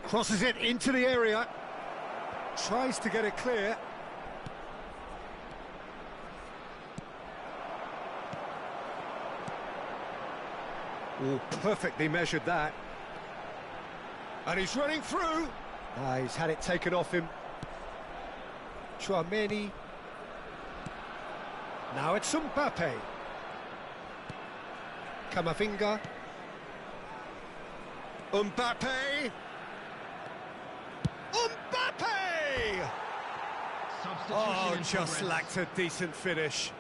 Crosses it into the area. Tries to get it clear. Oh, perfectly measured that. And he's running through. He's had it taken off him. Chouameni. Now it's Mbappe. Camavinga. Mbappe! Mbappe! Oh, just lacked a decent finish.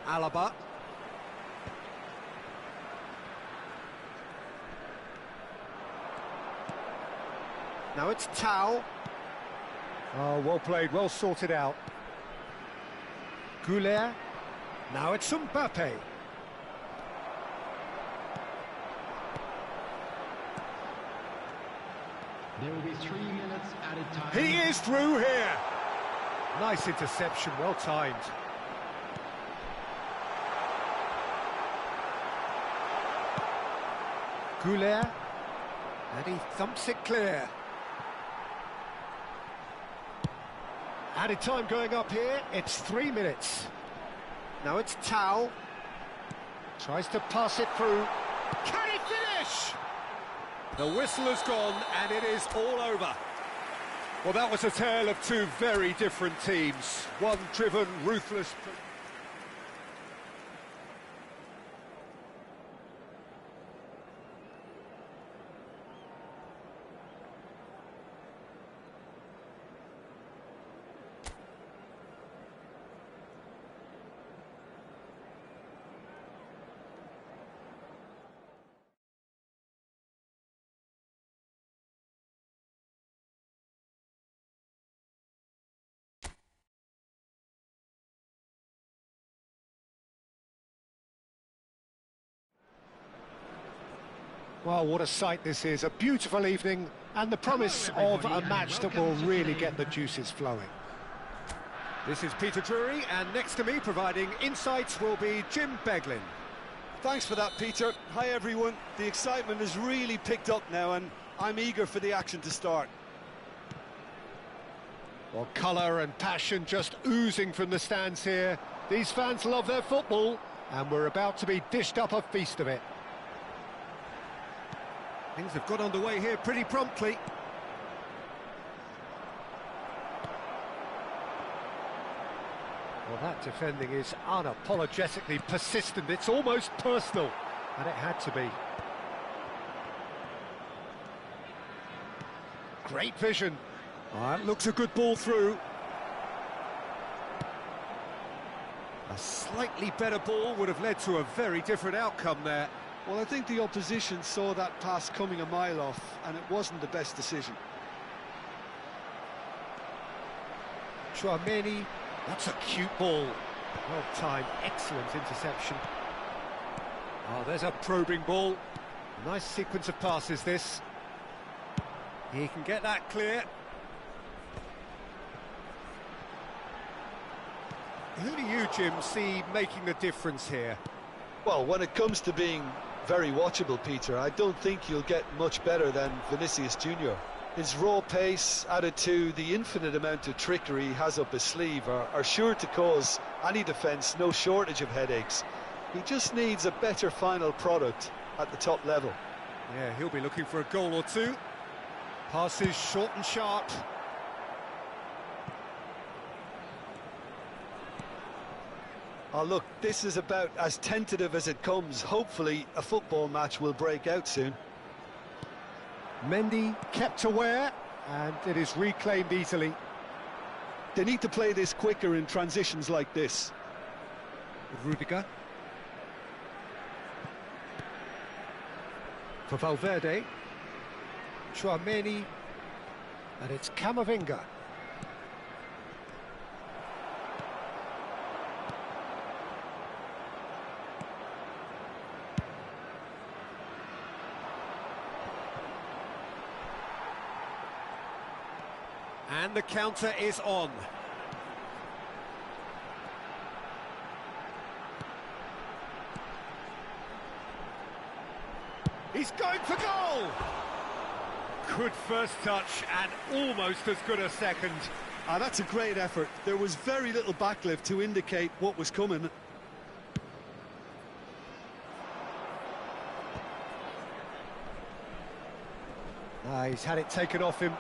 Alaba. Now it's Tau. Oh, well played, well sorted out. Goulet. Now it's Mbappe. There will be 3 minutes added time. He is through here. Nice interception, well timed. Goulet. And he thumps it clear. Added time going up here, it's 3 minutes. Now it's Tau. Tries to pass it through. Can he finish? The whistle has gone and it is all over. Well, that was a tale of two very different teams. One driven, ruthless. Well, what a sight this is. A beautiful evening and the promise of a match that will really get the juices flowing. This is Peter Drury, and next to me providing insights will be Jim Beglin. Thanks for that, Peter. Hi, everyone. The excitement has really picked up now, and I'm eager for the action to start. Well, colour and passion just oozing from the stands here. These fans love their football, and we're about to be dished up a feast of it. Things have got underway here pretty promptly. Well, that defending is unapologetically persistent. It's almost personal, and it had to be. Great vision. Looks a good ball through. A slightly better ball would have led to a very different outcome there. Well, I think the opposition saw that pass coming a mile off, and it wasn't the best decision. Chouameni, that's a cute ball. Well timed, excellent interception. Oh, there's a probing ball. Nice sequence of passes, this. He can get that clear. Who do you, Jim, see making the difference here? Well, when it comes to being very watchable, Peter, I don't think you'll get much better than Vinicius Junior. His raw pace, added to the infinite amount of trickery he has up his sleeve, are sure to cause any defence no shortage of headaches. He just needs a better final product at the top level. Yeah, he'll be looking for a goal or two. Passes short and sharp. Oh, look, this is about as tentative as it comes. Hopefully, a football match will break out soon. Mendy kept aware, and it is reclaimed easily. They need to play this quicker in transitions like this. Rudiger. For Valverde. Chouameni. And it's Camavinga. And the counter is on. He's going for goal! Good first touch and almost as good a second. That's a great effort. There was very little backlift to indicate what was coming. He's had it taken off him.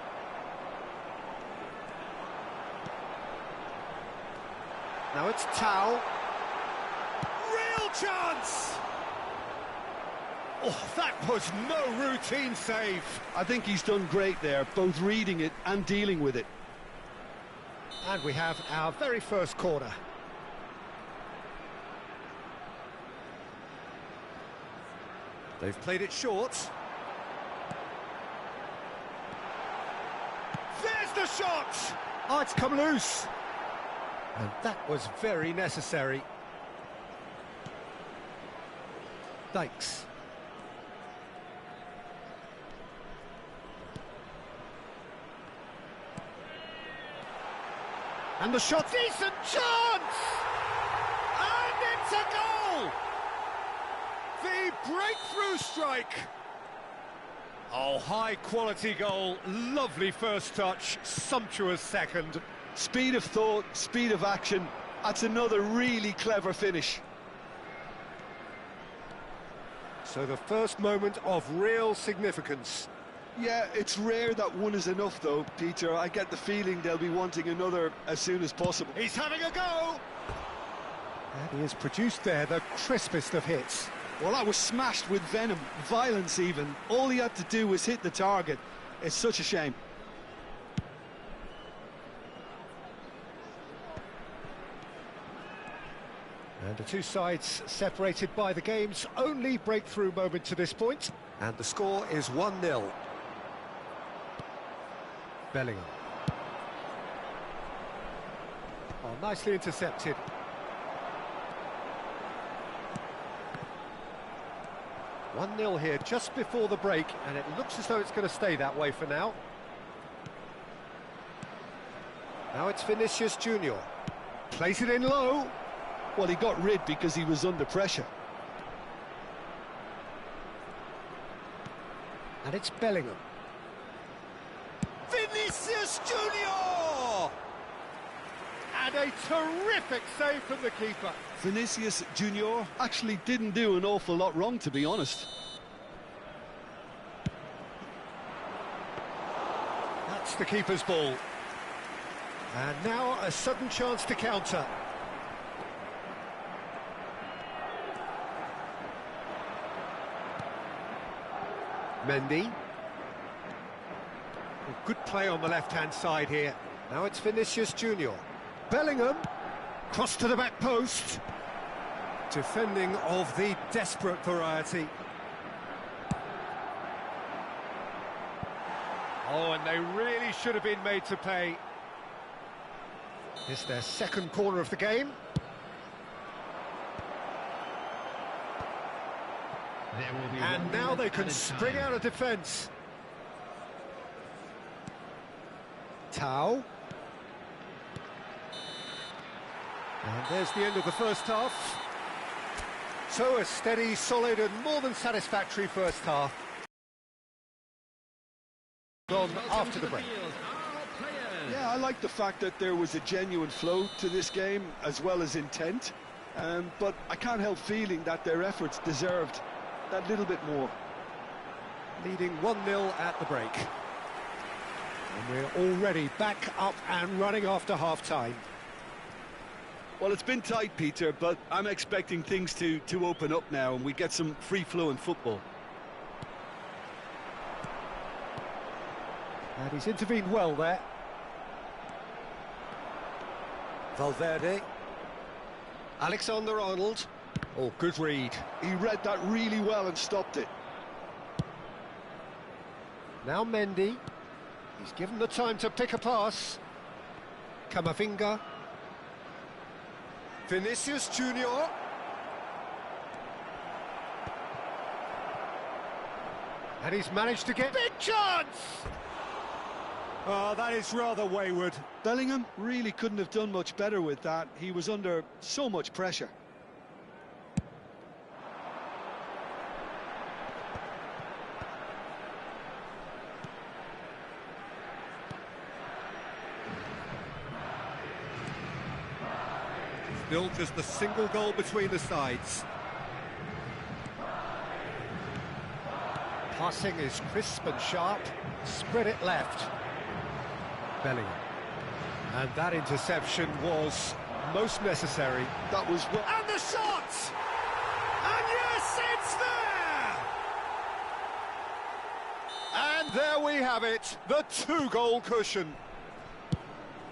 Now it's Tau. Real chance! Oh, that was no routine save. I think he's done great there, both reading it and dealing with it. And we have our very first corner. They've played it short. There's the shot! Oh, it's come loose. And that was very necessary. Dykes. And the shot, decent chance! And it's a goal! The breakthrough strike. Oh, high quality goal, lovely first touch, sumptuous second. Speed of thought, speed of action, that's another really clever finish. So the first moment of real significance. Yeah, it's rare that one is enough though, Peter. I get the feeling they'll be wanting another as soon as possible. He's having a go! And he has produced there the crispest of hits. Well, that was smashed with venom, violence even. All he had to do was hit the target. It's such a shame. And the two sides separated by the game's only breakthrough moment to this point. And the score is 1-0. Bellingham. Oh, nicely intercepted. One 0 here just before the break, and it looks as though it's going to stay that way for now. Now it's Vinicius Junior. Plays it in low. Well, he got rid because he was under pressure. And it's Bellingham. Vinicius Junior! And a terrific save from the keeper. Vinicius Junior actually didn't do an awful lot wrong, to be honest. That's the keeper's ball. And now a sudden chance to counter. Mendy. Good play on the left-hand side here. Now it's Vinicius Junior. Bellingham, cross to the back post. Defending of the desperate variety. Oh, and they really should have been made to pay. It's their second corner of the game. And now they can spring out of defence. Tau. And there's the end of the first half. So a steady, solid and more than satisfactory first half. On after the break. Yeah, I like the fact that there was a genuine flow to this game as well as intent. But I can't help feeling that their efforts deserved that little bit more. Leading 1-0 at the break. And we're already back up and running after half-time. Well, it's been tight, Peter, but I'm expecting things to open up now and we get some free-flowing football. And he's intervened well there. Valverde. Alexander-Arnold. Oh, good read. He read that really well and stopped it. Now Mendy. He's given the time to pick a pass. Camavinga. Vinicius Junior. And he's managed to get... Big chance! Oh, that is rather wayward. Bellingham really couldn't have done much better with that. He was under so much pressure. Still just the single goal between the sides. Passing is crisp and sharp. Spread it left. Bellingham. And that interception was most necessary. That was... And the shot! And yes, it's there! And there we have it, the two-goal cushion.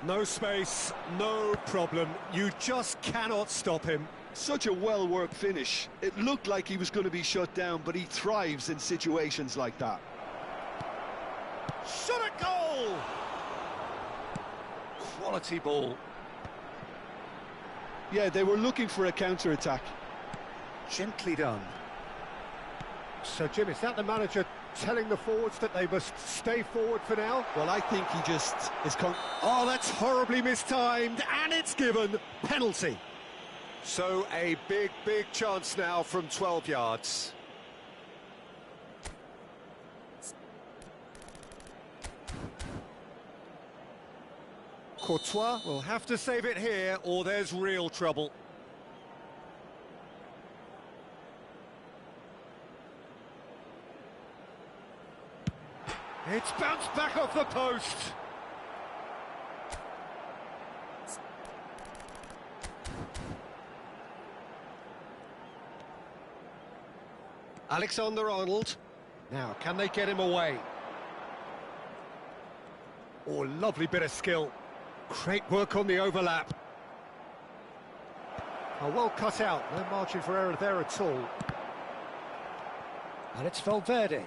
No space, no problem. You just cannot stop him. Such a well-worked finish. It looked like he was going to be shut down, but he thrives in situations like that. Shot a goal! Quality ball. Yeah, they were looking for a counter-attack. Gently done. So, Jim, is that the manager telling the forwards that they must stay forward for now? Well, I think he just is... Oh, that's horribly mistimed, and it's given. Penalty. So, a big, big chance now from 12 yards. Courtois will have to save it here, or there's real trouble. It's bounced back off the post. Alexander-Arnold. Now, can they get him away? Oh, lovely bit of skill. Great work on the overlap. Oh, well cut out. No margin for error there at all. And it's Valverde.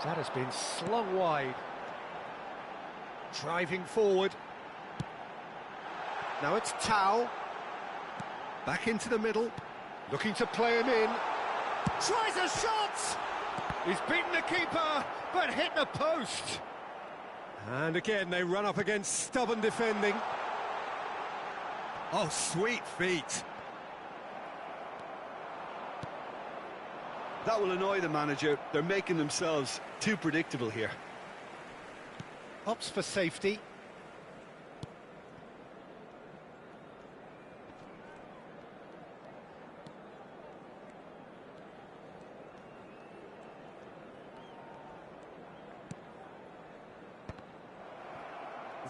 That has been slung wide. Driving forward. Now it's Tau. Back into the middle. Looking to play him in. Tries a shot! He's beaten the keeper, but hit the post. And again, they run up against stubborn defending. Oh, sweet feet. That will annoy the manager. They're making themselves too predictable here. Opts for safety.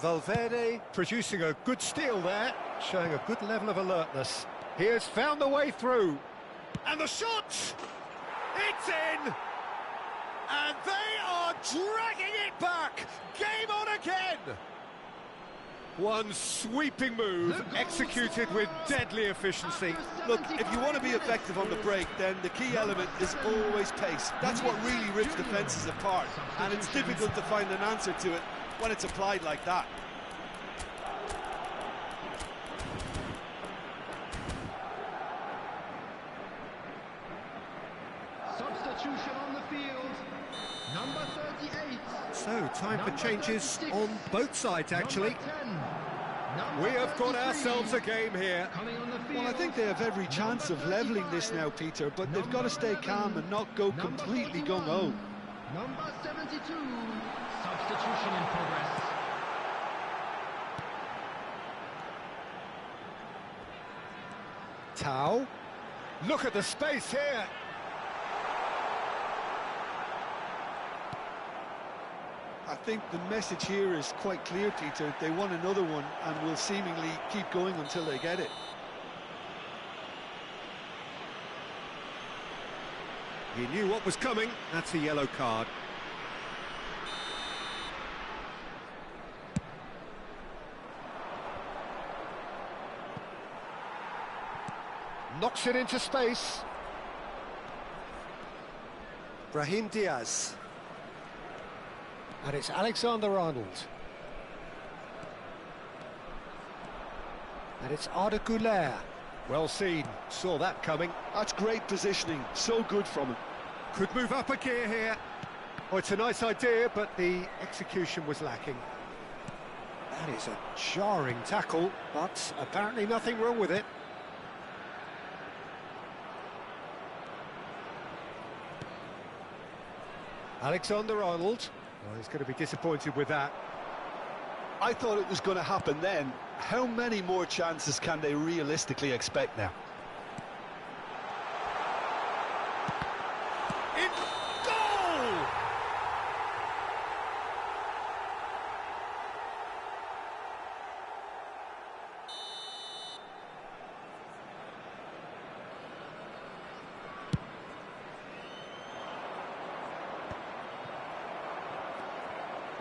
Valverde producing a good steal there, showing a good level of alertness. He has found the way through. And the shot! It's in! And they are dragging it back! Game on again! One sweeping move, executed with deadly efficiency. Look, if you want to be effective on the break, then the key element is always pace. That's what really rips defences apart, and it's difficult to find an answer to it when it's applied like that. Substitution on the field. Number 38. So, time for changes 36. on both sides, actually. Number 10. Number We have got 33. ourselves a game here. Coming on the field. Well, I think they have every chance of levelling this now, Peter, but they've got to stay calm and not go completely gung-ho. Number 72. Substitution in progress. Tau. Look at the space here. I think the message here is quite clear, Peter. They want another one and will seemingly keep going until they get it. He knew what was coming. That's a yellow card. Knocks it into space. Brahim Diaz. And it's Alexander-Arnold. And it's Arda Güler. Well seen, saw that coming. That's great positioning, so good from him. Could move up a gear here. Oh, it's a nice idea, but the execution was lacking. That is a jarring tackle, but apparently nothing wrong with it. Alexander-Arnold. Well, he's going to be disappointed with that. I thought it was going to happen then. How many more chances can they realistically expect now? In goal!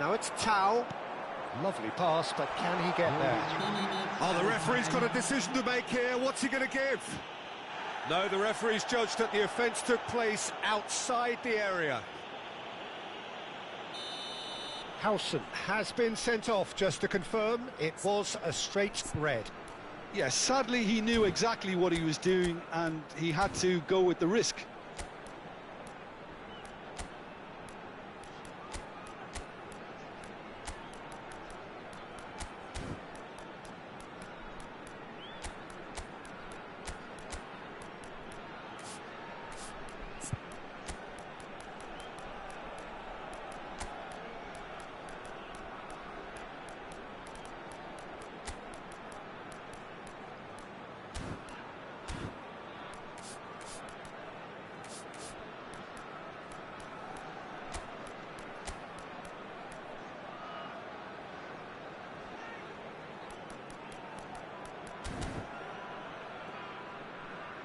Now it's Tau. Lovely pass, but can he get there? Oh, the referee's got a decision to make here. What's he going to give? No, the referee's judged that the offence took place outside the area. Howson has been sent off, just to confirm. It was a straight red. Yes, sadly he knew exactly what he was doing and he had to go with the risk.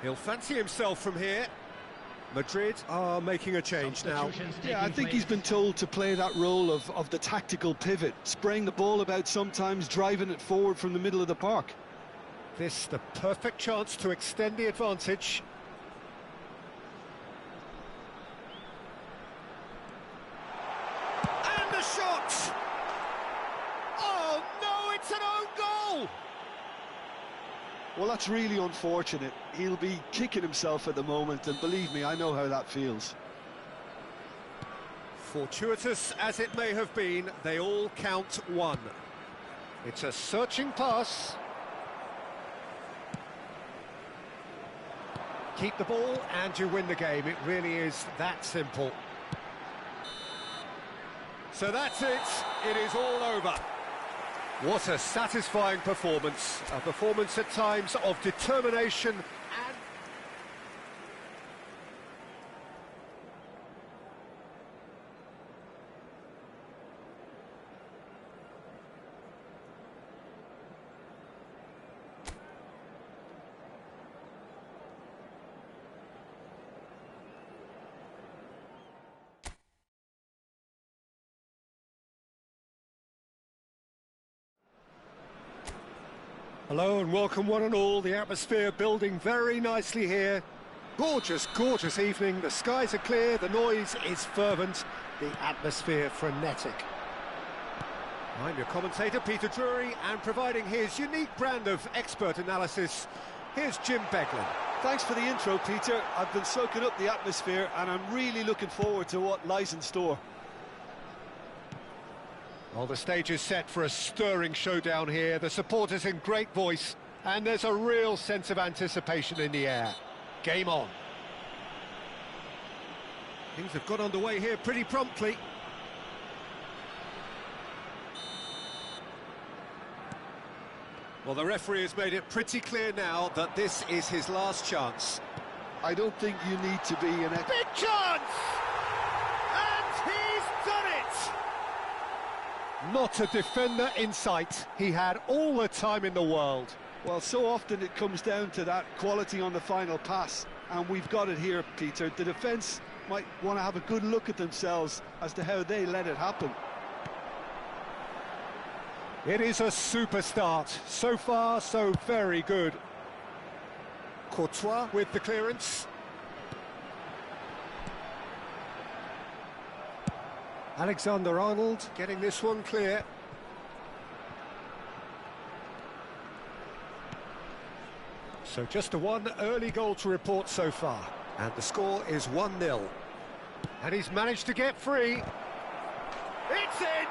He'll fancy himself from here. Madrid are making a change now. Yeah, I think he's been told to play that role of the tactical pivot, spraying the ball about sometimes, driving it forward from the middle of the park. This the perfect chance to extend the advantage. And the shot! Oh no, it's an own goal! Well, that's really unfortunate. He'll be kicking himself at the moment, and believe me, I know how that feels. Fortuitous as it may have been, they all count one. It's a searching pass. Keep the ball and you win the game. It really is that simple. So that's it. It is all over. What a satisfying performance. A performance at times of determination and... Hello and welcome one and all. The atmosphere building very nicely here. Gorgeous, gorgeous evening. The skies are clear, the noise is fervent, the atmosphere frenetic. I'm your commentator, Peter Drury, and providing his unique brand of expert analysis, here's Jim Beglin. Thanks for the intro, Peter. I've been soaking up the atmosphere and I'm really looking forward to what lies in store. Well, the stage is set for a stirring showdown here. The supporters in great voice, and there's a real sense of anticipation in the air. Game on. Things have got underway here pretty promptly. Well, the referee has made it pretty clear now that this is his last chance. I don't think you need to be an... Big chance! And he's done it! Not a defender in sight. He had all the time in the world. Well, so often it comes down to that quality on the final pass, and we've got it here, Peter. The defence might want to have a good look at themselves as to how they let it happen. It is a super start. So far, so very good. Courtois with the clearance. Alexander-Arnold getting this one clear. So just the one early goal to report so far. And the score is 1-0. And he's managed to get free. It's in!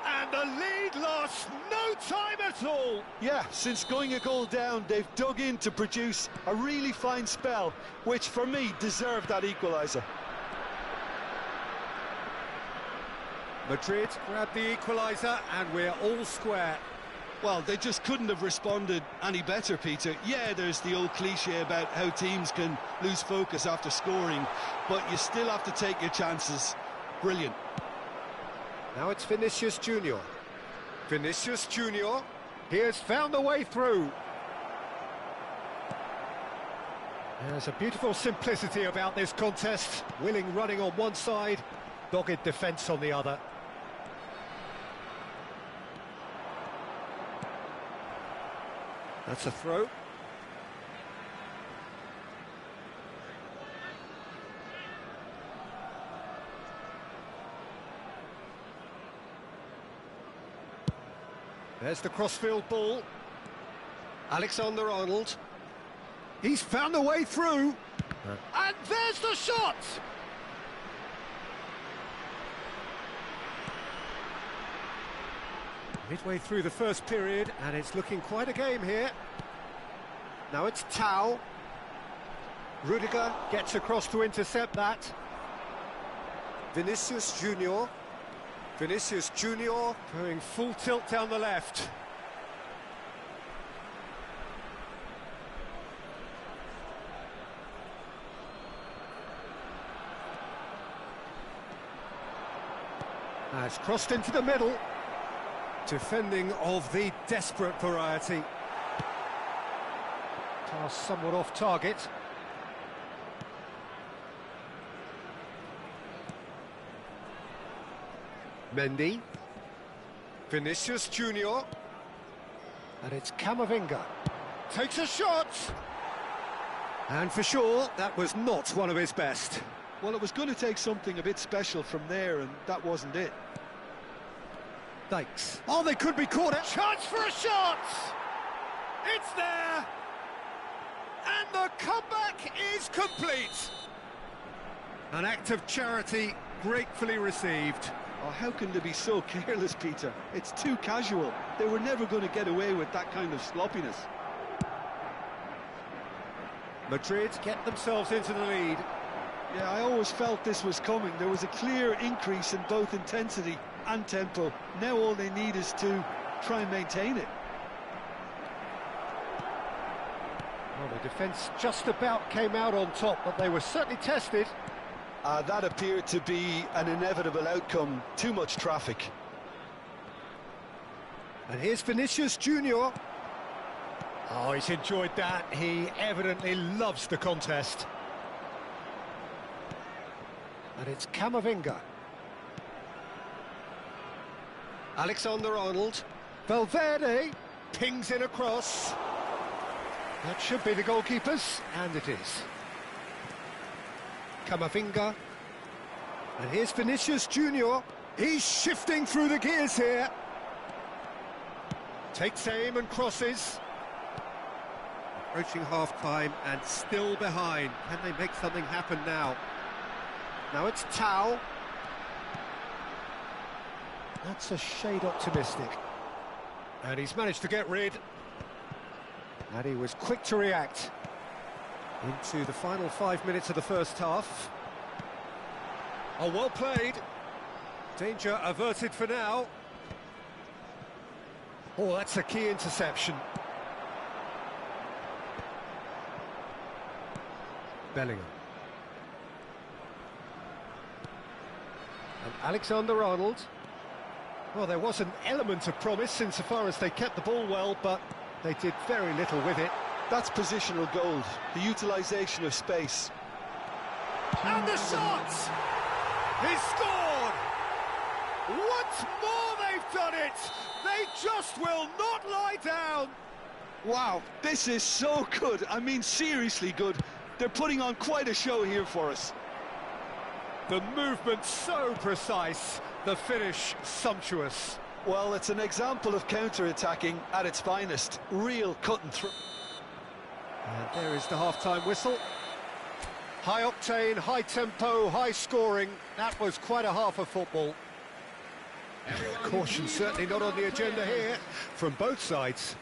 And the lead lost no time at all. Yeah, since going a goal down, they've dug in to produce a really fine spell, which for me deserved that equaliser. Madrid grabbed the equaliser and we're all square. Well, they just couldn't have responded any better, Peter. Yeah, there's the old cliche about how teams can lose focus after scoring, but you still have to take your chances. Brilliant. Now it's Vinicius Junior. Vinicius Junior, he has found a way through. There's a beautiful simplicity about this contest. Willing running on one side, dogged defence on the other. That's a throw. There's the crossfield ball. Alexander-Arnold. He's found a way through. And there's the shot! Midway through the first period, and it's looking quite a game here. Now it's Tau. Rudiger gets across to intercept that. Vinicius Junior. Vinicius Junior going full tilt down the left. It's crossed into the middle. Defending of the desperate variety. Pass somewhat off target. Mendy. Vinicius Junior. And it's Camavinga. Takes a shot. And for sure, that was not one of his best. Well, it was going to take something a bit special from there, and that wasn't it. Dykes. Oh, they could be caught at. Chance for a shot! It's there! And the comeback is complete! An act of charity gratefully received. Oh, how can they be so careless, Peter? It's too casual. They were never going to get away with that kind of sloppiness. Madrid get themselves into the lead. Yeah, I always felt this was coming. There was a clear increase in both intensity and tempo. Now all they need is to try and maintain it. Well, the defence just about came out on top, but they were certainly tested. That appeared to be an inevitable outcome. Too much traffic. And here's Vinicius Junior. Oh, he's enjoyed that. He evidently loves the contest. And it's Camavinga. Alexander-Arnold. Valverde. Pings in across. That should be the goalkeeper's, and it is. Camavinga. And here's Vinicius Junior. He's shifting through the gears here. Takes aim and crosses. Approaching half-time and still behind. Can they make something happen now? Now it's Tau. That's a shade optimistic. And he's managed to get rid. And he was quick to react. Into the final 5 minutes of the first half. Oh, well played. Danger averted for now. Oh, that's a key interception. Bellingham. And Alexander-Arnold. Well, there was an element of promise insofar as they kept the ball well, but they did very little with it. That's positional gold, the utilisation of space. And the shot! He scored! Once more they've done it! They just will not lie down! Wow, this is so good. I mean, seriously good. They're putting on quite a show here for us. The movement so precise, the finish sumptuous. Well, it's an example of counter-attacking at its finest. Real cut and through. And there is the half-time whistle. High octane, high tempo, high scoring. That was quite a half of football. Caution certainly not on the agenda here from both sides.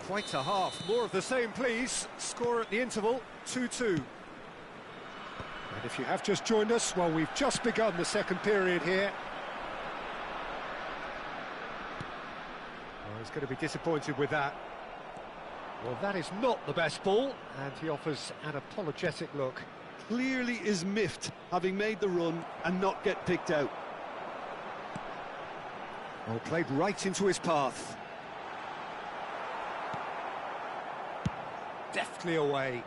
Quite a half. More of the same, please. Score at the interval, 2-2. And if you have just joined us, well, we've just begun the second period here. Oh, he's going to be disappointed with that. Well, that is not the best ball, and he offers an apologetic look. Clearly is miffed, having made the run and not get picked out. Well, played right into his path. Deftly away.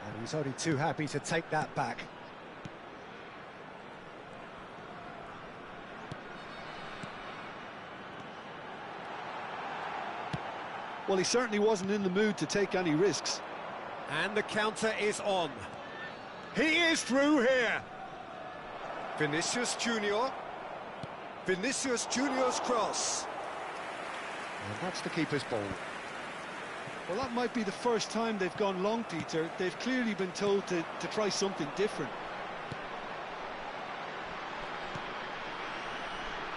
And he's only too happy to take that back. Well, he certainly wasn't in the mood to take any risks. And the counter is on. He is through here. Vinicius Junior. Vinicius Junior's cross. And that's the keeper's ball. Well, that might be the first time they've gone long, Peter. They've clearly been told to try something different.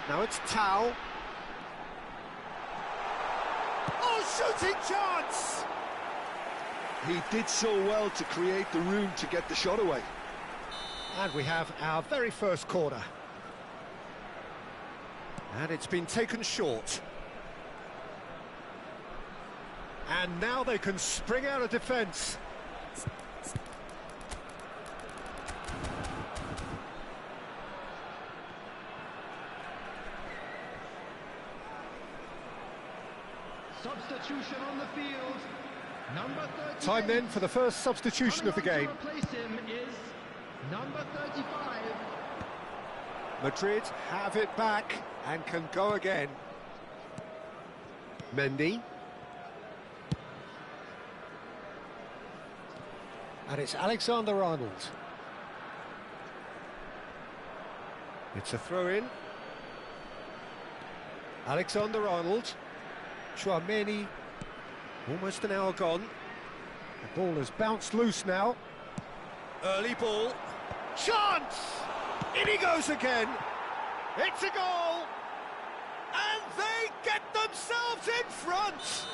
Now it's Tau. Oh, shooting chance! He did so well to create the room to get the shot away. And we have our very first corner. And it's been taken short. And now they can spring out of defence. Substitution on the field. Number 38. Time then for the first substitution of the game. Coming on to replace him is number 35. Madrid have it back and can go again. Mendy. And it's Alexander-Arnold. It's a throw-in. Alexander-Arnold. Chouameni. Almost an hour gone. The ball has bounced loose now. Early ball. Chance! In he goes again. It's a goal! And they get themselves in front!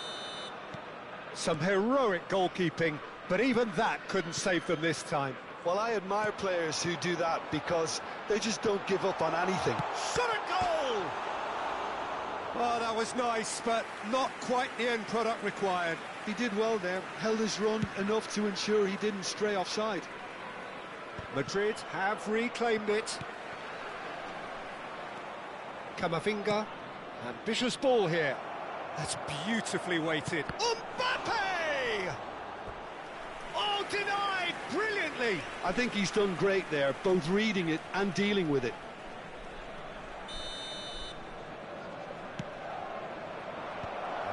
Some heroic goalkeeping, but even that couldn't save them this time. Well, I admire players who do that because they just don't give up on anything. Shot a goal! Oh, that was nice, but not quite the end product required. He did well there, held his run enough to ensure he didn't stray offside. Madrid have reclaimed it. Camavinga. Ambitious ball here. That's beautifully weighted. Mbappe! Oh, denied brilliantly. I think he's done great there, both reading it and dealing with it.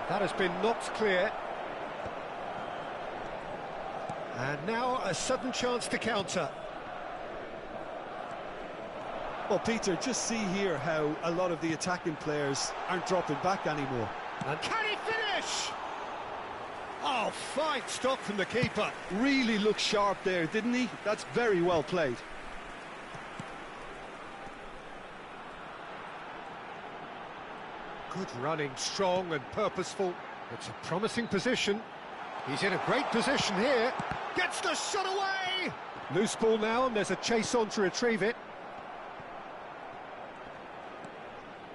That has been knocked clear. And now a sudden chance to counter. Well, Peter, just see here how a lot of the attacking players aren't dropping back anymore. And can he finish? Oh, fine stop from the keeper. Really looked sharp there, didn't he? That's very well played. Good running, strong and purposeful. It's a promising position. He's in a great position here. Gets the shot away! Loose ball now, and there's a chase on to retrieve it.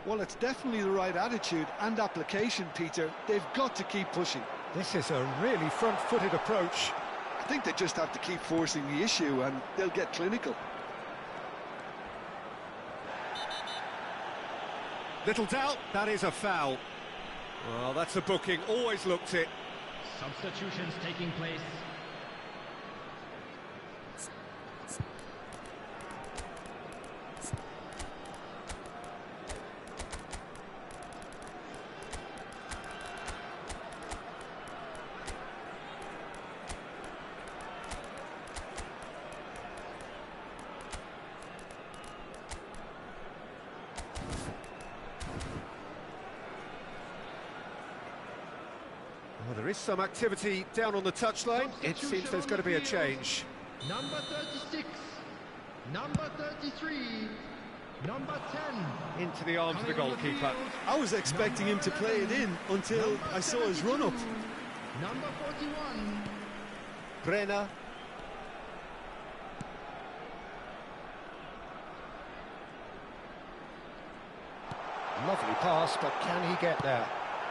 Well, it's definitely the right attitude and application, Peter. They've got to keep pushing. This is a really front-footed approach. I think they just have to keep forcing the issue and they'll get clinical. Little doubt, that is a foul. Well, that's a booking, always looked it. Substitutions taking place. Well, there is some activity down on the touchline. It seems there's going to be a change. Number 36, number 33, number 10. Into the arms of the goalkeeper. I was expecting him to play it in until I saw his run-up. Number 41. Brenner. Lovely pass, but can he get there?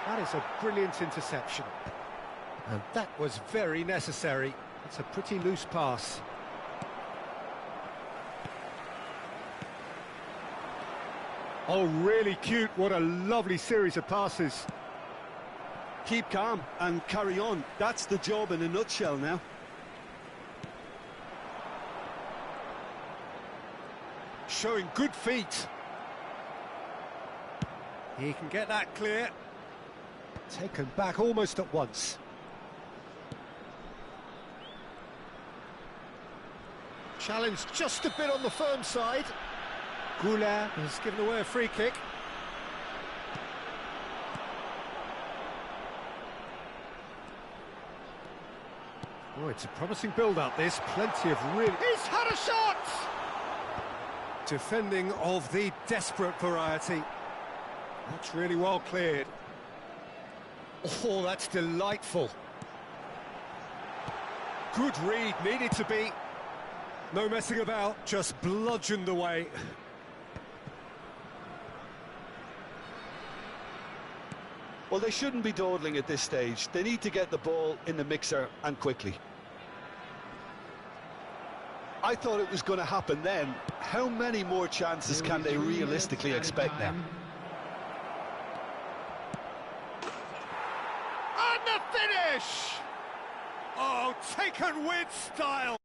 That is a brilliant interception. And that was very necessary. It's a pretty loose pass. Oh, really cute. What a lovely series of passes. Keep calm and carry on. That's the job in a nutshell now. Showing good feet. He can get that clear. Taken back almost at once. Challenge just a bit on the firm side. Goulart has given away a free kick. Oh, it's a promising build-up, this. Plenty of really... He's had a shot! Defending of the desperate variety. That's really well cleared. Oh, that's delightful. Good read, needed to be. No messing about, just bludgeoned away. Well, they shouldn't be dawdling at this stage. They need to get the ball in the mixer and quickly. I thought it was going to happen then. How many more chances can they realistically expect now? And the finish! Oh, taken with style.